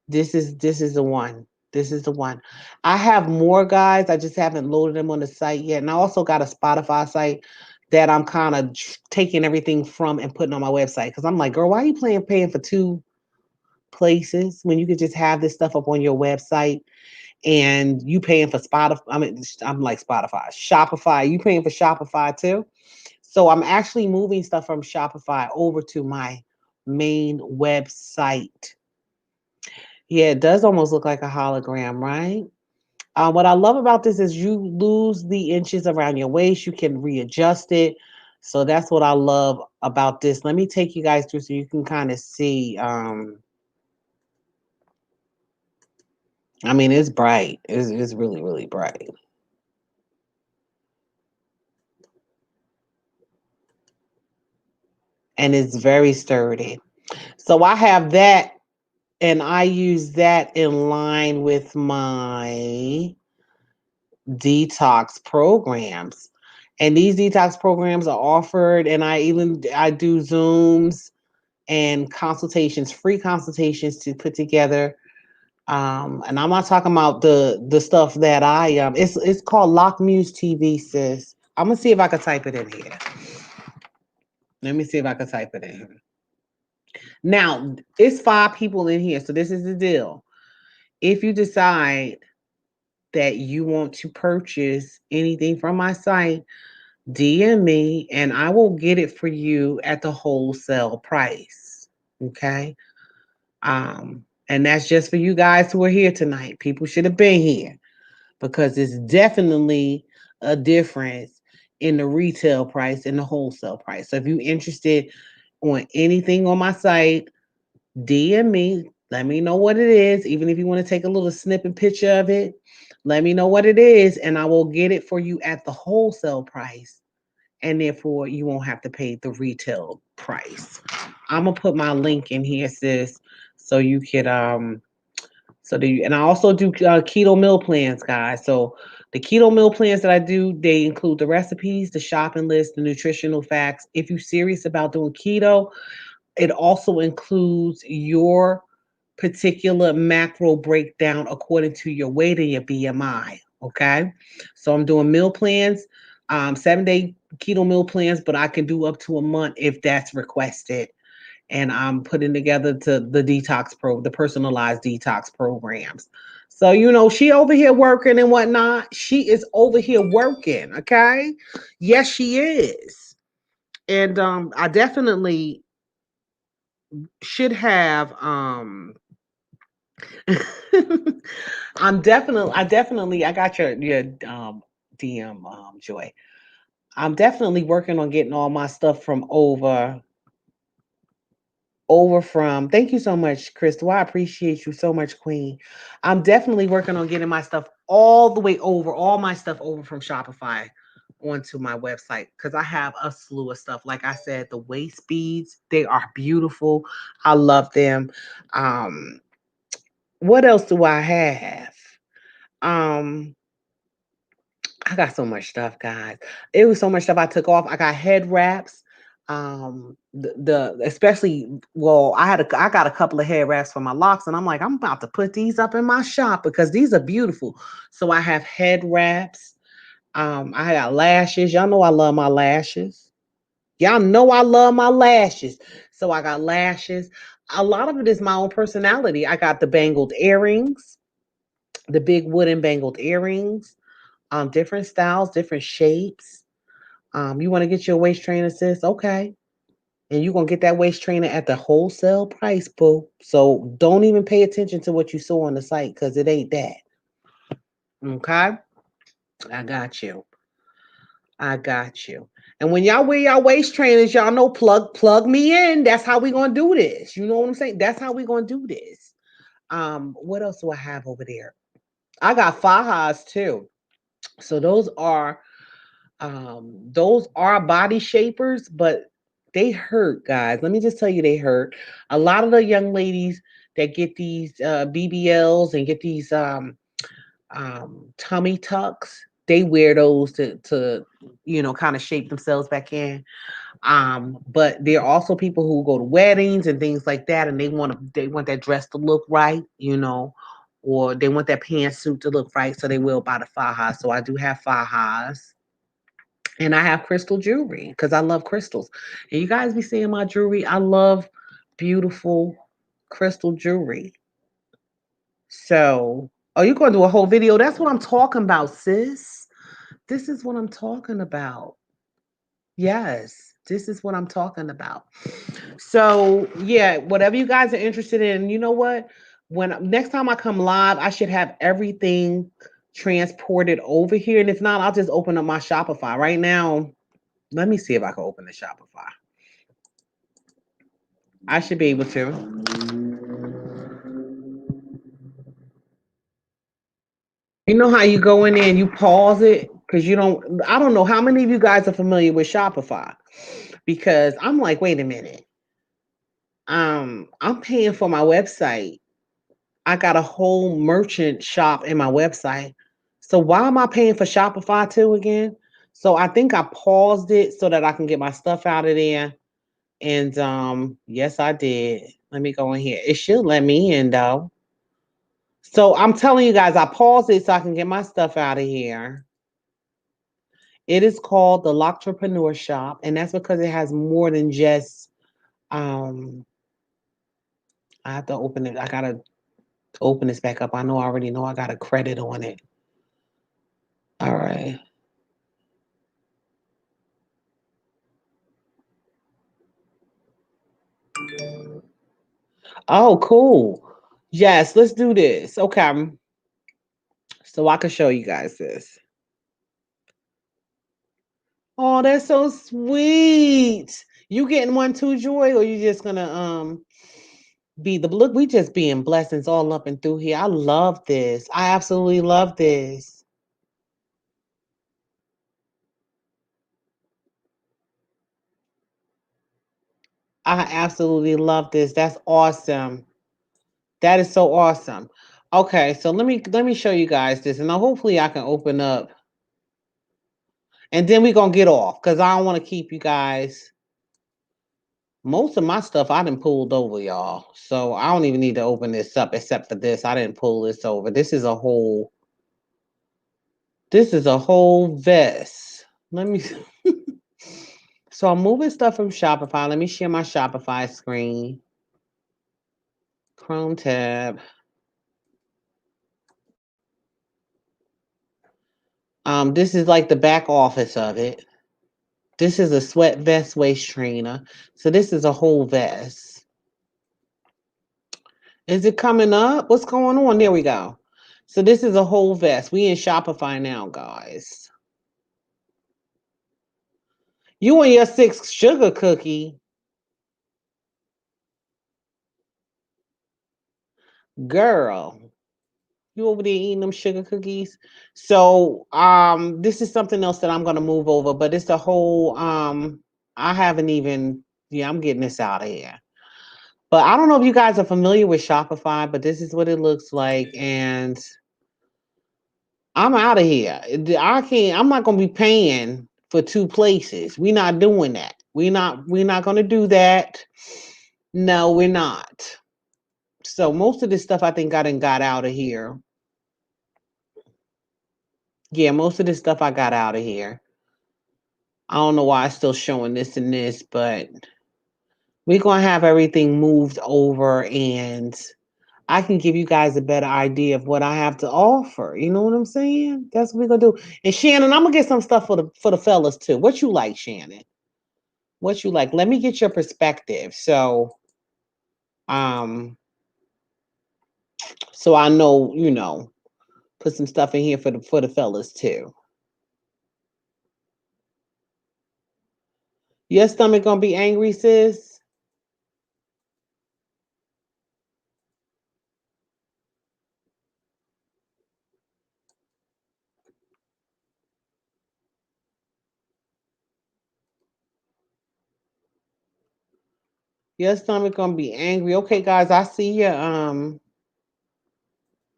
this is the one. This is the one. I have more guys. I just haven't loaded them on the site yet. And I also got a Spotify site that I'm kind of taking everything from and putting on my website. Because I'm like, girl, why are you paying for two places when you could just have this stuff up on your website and you paying for Spotify? I mean, I'm like Spotify, Shopify. You paying for Shopify too? So I'm actually moving stuff from Shopify over to my main website. Yeah, it does almost look like a hologram, right? What I love about this is you lose the inches around your waist. You can readjust it. So that's what I love about this. Let me take you guys through so you can kind of see. I mean, it's bright. It's really, really bright. And it's very sturdy. So I have that and I use that in line with my detox programs. And these detox programs are offered and I do Zooms and consultations, free consultations to put together. And I'm not talking about the stuff that I it's called Lock Muse TV, sis. I'm gonna see if I can type it in here. Let me see if I can type it in here. Now, it's 5 people in here, so this is the deal. If you decide that you want to purchase anything from my site, DM me and I will get it for you at the wholesale price. Okay. And that's just for you guys who are here tonight. People should have been here because it's definitely a difference in the retail price and the wholesale price. So if you're interested on anything on my site, DM me. Let me know what it is. Even if you want to take a little snippet picture of it, let me know what it is, and I will get it for you at the wholesale price. And therefore, you won't have to pay the retail price. I'm gonna put my link in here, sis, so you could and I also do keto meal plans, guys. So the keto meal plans that I do, they include the recipes, the shopping list, the nutritional facts. If you're serious about doing keto, it also includes your particular macro breakdown according to your weight and your BMI. Okay. So I'm doing meal plans, 7-day keto meal plans, but I can do up to a month if that's requested. And I'm putting together the personalized detox programs. So, she over here working and whatnot. She is over here working. Okay. Yes, she is. And I definitely should have I got your DM Joy. I'm definitely working on getting all my stuff from over from thank you so much, Crystal. I appreciate you so much, Queen. I'm definitely working on getting my stuff all the way over, all my stuff over from Shopify onto my website because I have a slew of stuff. Like I said, the waist beads, they are beautiful. I love them. Um, what else do I have? Um, I got so much stuff, guys. It was so much stuff I took off. I got head wraps. The especially well, I got a couple of head wraps for my locks, and I'm like, I'm about to put these up in my shop because these are beautiful. So I have head wraps. I got lashes. Y'all know I love my lashes. Y'all know I love my lashes. So I got lashes. A lot of it is my own personality. I got the bangled earrings, the big wooden bangled earrings, different styles, different shapes. You want to get your waist trainer, sis? Okay. And you're gonna get that waist trainer at the wholesale price, boo. So don't even pay attention to what you saw on the site because it ain't that. Okay? I got you. I got you. And when y'all wear y'all waist trainers, y'all know plug me in. That's how we gonna do this. You know what I'm saying? That's how we gonna do this. What else do I have over there? I got fajas too. So those are body shapers, but they hurt, guys. Let me just tell you, they hurt. A lot of the young ladies that get these BBLs and get these tummy tucks, they wear those to kind of shape themselves back in. But there are also people who go to weddings and things like that, and they want that dress to look right, or they want that pantsuit to look right, so they will buy the fajas. So I do have fajas, and I have crystal jewelry because I love crystals. And you guys be seeing my jewelry. I love beautiful crystal jewelry. So, oh, you're going to do a whole video? That's what I'm talking about, sis. This is what I'm talking about. Yes, this is what I'm talking about. So, yeah, whatever you guys are interested in, you know what? When next time I come live, I should have everything transported over here. And if not, I'll just open up my Shopify. Right now, let me see if I can open the Shopify. I should be able to. You know how you go in there and you pause it because I don't know how many of you guys are familiar with Shopify, because I'm like, wait a minute. I'm paying for my website. I got a whole merchant shop in my website. So why am I paying for Shopify too again? So I think I paused it so that I can get my stuff out of there. And yes, I did. Let me go in here. It should let me in though. So I'm telling you guys, I paused it so I can get my stuff out of here. It is called the Loc'dpreneur Shop, and that's because it has more than just um I have to open it. I gotta open this back up. I already know I got a credit on it. All right. Oh, cool. Yes, let's do this. Okay. So I can show you guys this. Oh, that's so sweet. You getting one too, Joy, or you just gonna be the look? We just being blessings all up and through here. I love this. I absolutely love this. I absolutely love this. That's awesome. That is so awesome. Okay, so let me show you guys this, and now hopefully I can open up, and then we're gonna get off because I don't want to keep you guys. Most of my stuff I didn't pulled over, y'all. So I don't even need to open this up except for this. I didn't pull this over. This is a whole vest. Let me so I'm moving stuff from Shopify. Let me share my Shopify screen. Chrome tab. This is like the back office of it. This is a sweat vest waist trainer. So this is a whole vest. Is it coming up? What's going on? There we go. So this is a whole vest. We in Shopify now, guys. You and your 6 sugar cookie, girl. You over there eating them sugar cookies. So this is something else that I'm gonna move over, but it's a whole I haven't even I'm getting this out of here. But I don't know if you guys are familiar with Shopify, but this is what it looks like. And I'm out of here. I'm not gonna be paying for 2 places. We're not doing that. We're not gonna do that. No, we're not. So most of this stuff I think I done got out of here. Yeah, most of this stuff I got out of here. I don't know why it's still showing this and this, but we're gonna have everything moved over, and I can give you guys a better idea of what I have to offer. You know what I'm saying? That's what we're gonna do. And Shannon, I'm gonna get some stuff for the fellas too. What you like, Shannon? What you like? Let me get your perspective. Um, so I know, put some stuff in here for the fellas too. Your stomach gonna be angry, sis? Your stomach gonna be angry. Okay, guys, I see your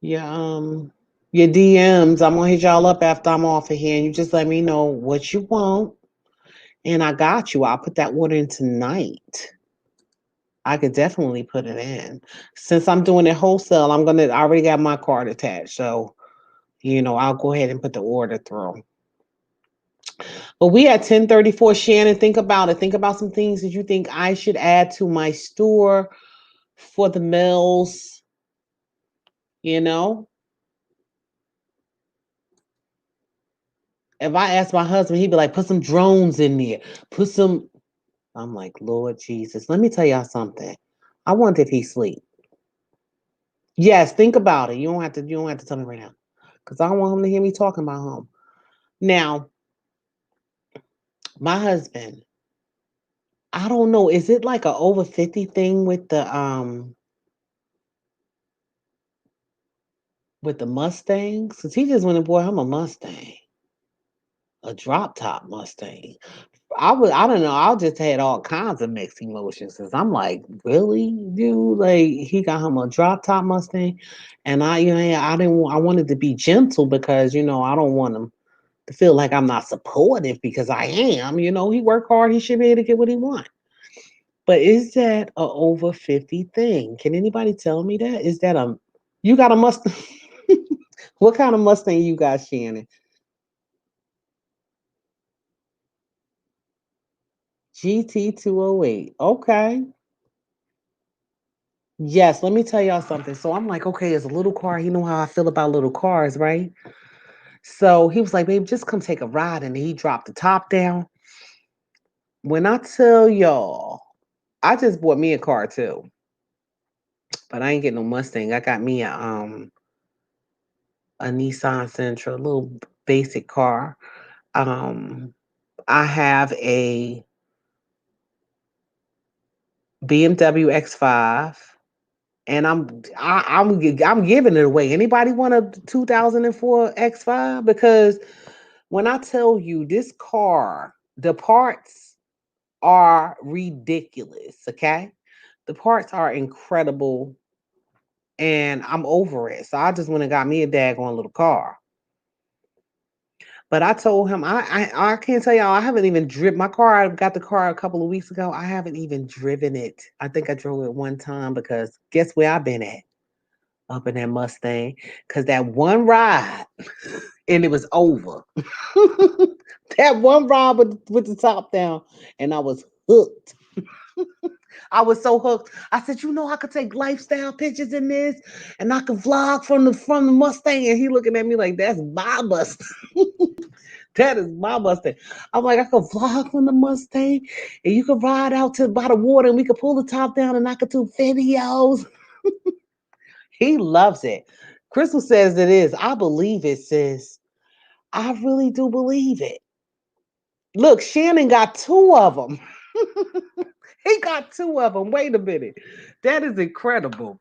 your DMs. I'm gonna hit y'all up after I'm off of here, and you just let me know what you want, and I got you. I'll put that order in tonight. I could definitely put it in. Since I'm doing it wholesale, I already got my card attached, so I'll go ahead and put the order through. But we at 1034. Shannon, think about it. Think about some things that you think I should add to my store for the mills, you know? If I ask my husband, he'd be like, put some drones in there. Put some. I'm like, Lord Jesus, let me tell y'all something. I wonder if he sleep. Yes, think about it. You don't have to tell me right now. Because I don't want him to hear me talking about him. Now, my husband, I don't know, is it like a over 50 thing with the Mustangs? Because he just went and bought him a Mustang. A drop top Mustang. I don't know. I just had all kinds of mixed emotions because I'm like, really, dude? Like he got him a drop top Mustang, and I didn't want. I wanted to be gentle because I don't want him to feel like I'm not supportive because I am. He worked hard. He should be able to get what he want. But is that a over 50 thing? Can anybody tell me that? Is that a you got a Mustang? What kind of Mustang you got, Shannon? GT 208. Okay. Yes, let me tell y'all something. So I'm like, okay, it's a little car. You know how I feel about little cars, right? So he was like, babe, just come take a ride. And he dropped the top down. When I tell y'all, I just bought me a car too, but I ain't getting no Mustang. I got me a Nissan Sentra, a little basic car. Um, I have a BMW X5, and I'm giving it away. Anybody want a 2004 X5? Because when I tell you this car, the parts are ridiculous, okay? The parts are incredible, and I'm over it. So I just went and got me a daggone little car. But I told him I can't tell y'all I haven't even driven my car. I got the car a couple of weeks ago. I haven't even driven it. I think I drove it one time because guess where I've been at? Up in that Mustang. Cause that one ride and it was over. That one ride with the top down, and I was hooked. I was so hooked. I said, I could take lifestyle pictures in this, and I could vlog from the Mustang. And he looking at me like, that's my Mustang. That is my Mustang. I'm like, I could vlog from the Mustang, and you could ride out to by the water, and we could pull the top down, and I could do videos. He loves it. Crystal says it is. I believe it, sis. I really do believe it. Look, Shannon got two of them. He got two of them. Wait a minute. That is incredible.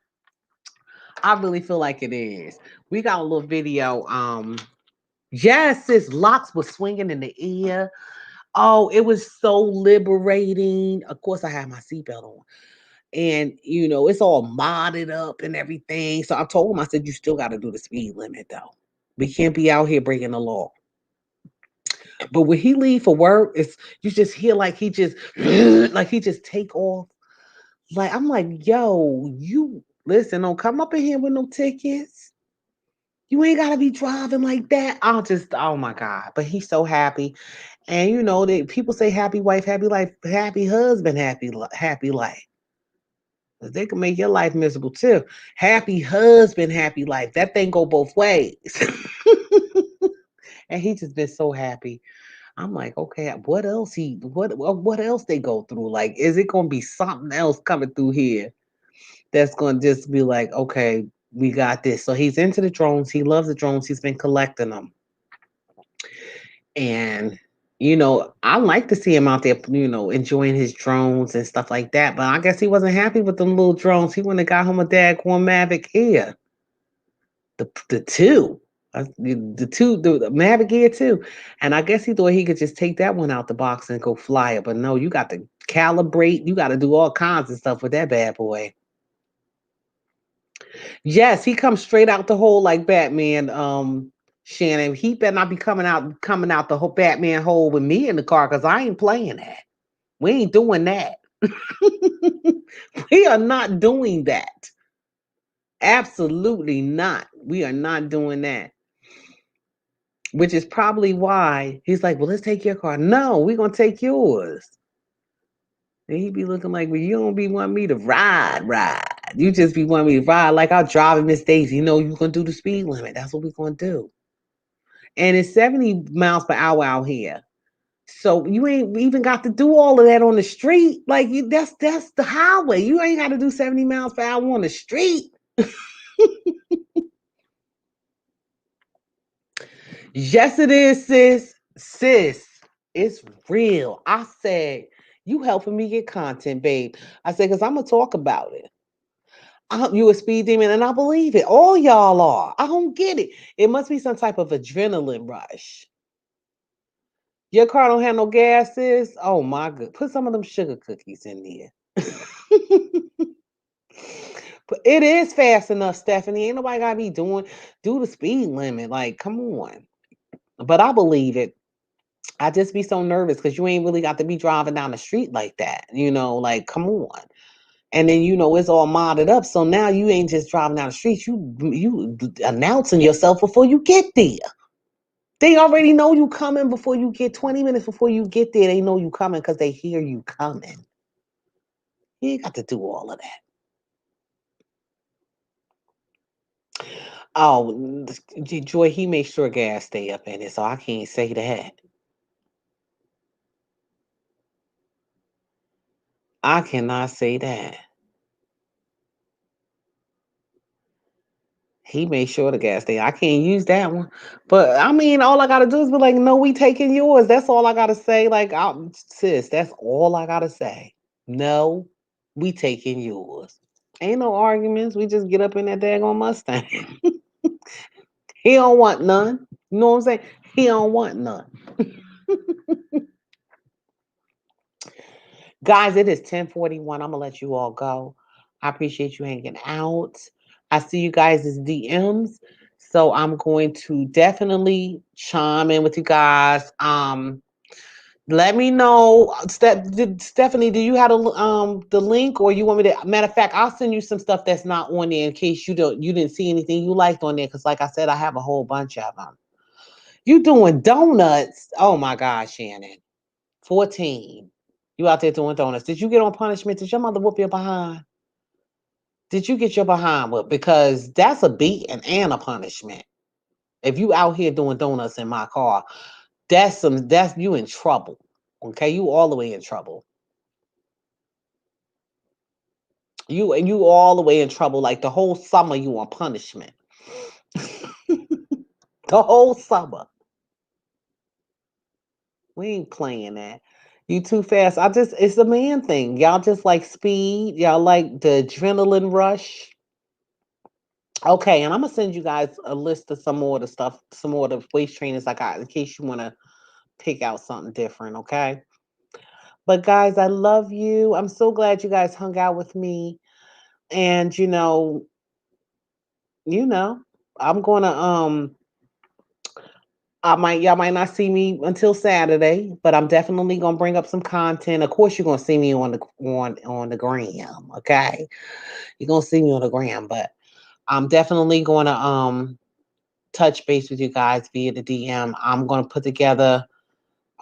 I really feel like it is. We got a little video. Yes, sis, locks was swinging in the ear. Oh, it was so liberating. Of course, I had my seatbelt on. And, it's all modded up and everything. So I told him, I said, you still got to do the speed limit, though. We can't be out here breaking the law. But when he leave for work, it's you just hear like he just like he just take off. Like I'm like, yo, you listen, don't come up in here with no tickets. You ain't gotta be driving like that. Oh my God. But he's so happy. And that people say happy wife, happy life, happy husband, happy life. 'Cause they can make your life miserable too. Happy husband, happy life. That thing go both ways. And he just been so happy. I'm like, okay, what else they go through? Like, is it gonna be something else coming through here that's gonna just be like, okay, we got this. So he's into the drones. He loves the drones. He's been collecting them, and I like to see him out there, enjoying his drones and stuff like that. But I guess he wasn't happy with them little drones. He wouldn't have got him a daggone Mavic Air, the two, the Mavic Air two, and I guess he thought he could just take that one out the box and go fly it. But no, you got to calibrate. You got to do all kinds of stuff with that bad boy. Yes, he comes straight out the hole like Batman. Shannon, he better not be coming out the whole Batman hole with me in the car because I ain't playing that. We ain't doing that. We are not doing that. Absolutely not. We are not doing that. Which is probably why he's like, well, let's take your car. No, we're gonna take yours. And he be looking like, well, you don't be wanting me to ride. You just be wanting me to ride like I'll drive Miss Daisy. You're gonna do the speed limit. That's what we're gonna do. And it's 70 miles per hour out here. So you ain't even got to do all of that on the street. Like that's the highway. You ain't got to do 70 miles per hour on the street. Yes, it is, sis. Sis, it's real. I said, you helping me get content, babe. I said, because I'm gonna talk about it. You a speed demon, and I believe it. All y'all are. I don't get it. It must be some type of adrenaline rush. Your car don't have no gas, sis. Oh my god. Put some of them sugar cookies in there. But it is fast enough, Stephanie. Ain't nobody gotta be do the speed limit. Like, come on. But I believe it. I just be so nervous because you ain't really got to be driving down the street like that. Like, come on. And then it's all modded up. So now you ain't just driving down the street. You announcing yourself before you get there. They already know you coming before you get 20 minutes before you get there. They know you coming because they hear you coming. You ain't got to do all of that. Oh, Joy, he makes sure gas stay up in it, so I can't say that. I cannot say that. He made sure the gas stay. I can't use that one. But I mean, all I gotta do is be like, no, we taking yours. That's all I gotta say. Like, sis, that's all I gotta say. No, we taking yours. Ain't no arguments. We just get up in that daggone Mustang. He don't want none. You know what I'm saying? He don't want none. Guys, it is 10:41. I'm gonna let you all go. I appreciate you hanging out. I see you guys as DMs. So I'm going to definitely chime in with you guys. Let me know. Stephanie, do you have the link, or you want me to? Matter of fact, I'll send you some stuff that's not on there in case you didn't see anything you liked on there. Because like I said, I have a whole bunch of them. You doing donuts? Oh my gosh, Shannon. 14. You out there doing donuts. Did you get on punishment? Did your mother whoop your behind? Did you get your behind whooped? Because that's a beating and a punishment. If you out here doing donuts in my car, that's you in trouble. Okay, you all the way in trouble. You all the way in trouble. Like the whole summer you on punishment. The whole summer. We ain't playing that. You too fast. It's a man thing. Y'all just like speed. Y'all like the adrenaline rush. Okay, and I'm gonna send you guys a list of some more of the stuff, some more of the waist trainers I got in case you want to pick out something different. Okay. But guys, I love you. I'm so glad you guys hung out with me. And you know, I'm gonna y'all might not see me until Saturday, but I'm definitely gonna bring up some content. Of course, you're gonna see me on the gram, okay? You're gonna see me on the gram, but I'm definitely gonna touch base with you guys via the DM. I'm gonna put together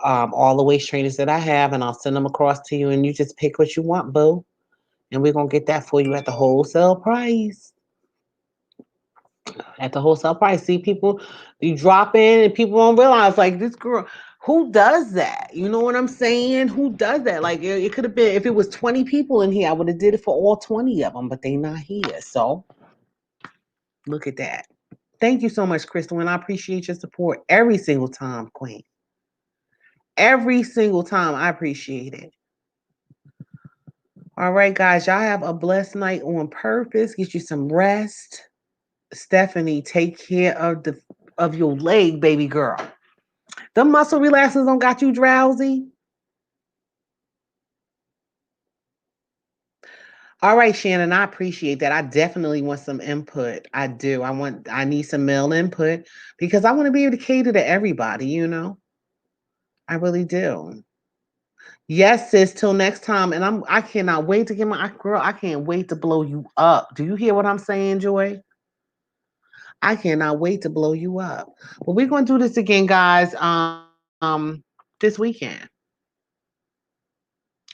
all the waist trainers that I have, and I'll send them across to you, and you just pick what you want, boo. And we're gonna get that for you at the wholesale price. At the wholesale price. See, people, you drop in and people don't realize, like, this girl, who does that? You know what I'm saying? Who does that? Like, it could have been, if it was 20 people in here, I would have did it for all 20 of them, but they not here. So look at that. Thank you so much, Crystal, and I appreciate your support every single time, Queen. Every single time. I appreciate it. All right, guys. Y'all have a blessed night on purpose. Get you some rest. Stephanie, take care of your leg, baby girl. The muscle relaxers don't got you drowsy. All right, Shannon, I appreciate that. I definitely want some input. I do. I need some male input because I want to be able to cater to everybody, you know? I really do. Yes, sis, till next time. And I cannot wait to get my girl, I can't wait to blow you up. Do you hear what I'm saying, Joy? I cannot wait to blow you up. Well, we're gonna do this again, guys. This weekend.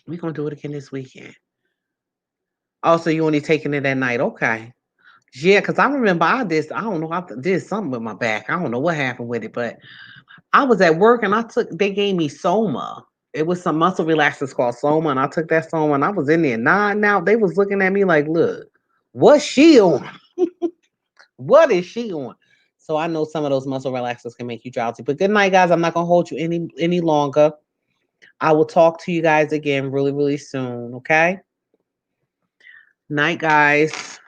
We're gonna do it again this weekend. Also, you only taking it at night. Okay. Yeah, because I remember I don't know, I did something with my back. I don't know what happened with it, but I was at work and they gave me Soma. It was some muscle relaxers called Soma, and I took that Soma and I was in there nodding out. They was looking at me like, look, what's she on? What is she on? So I know some of those muscle relaxers can make you drowsy. But good night, guys. I'm not gonna hold you any longer. I will talk to you guys again really, really soon. Okay. Night, guys.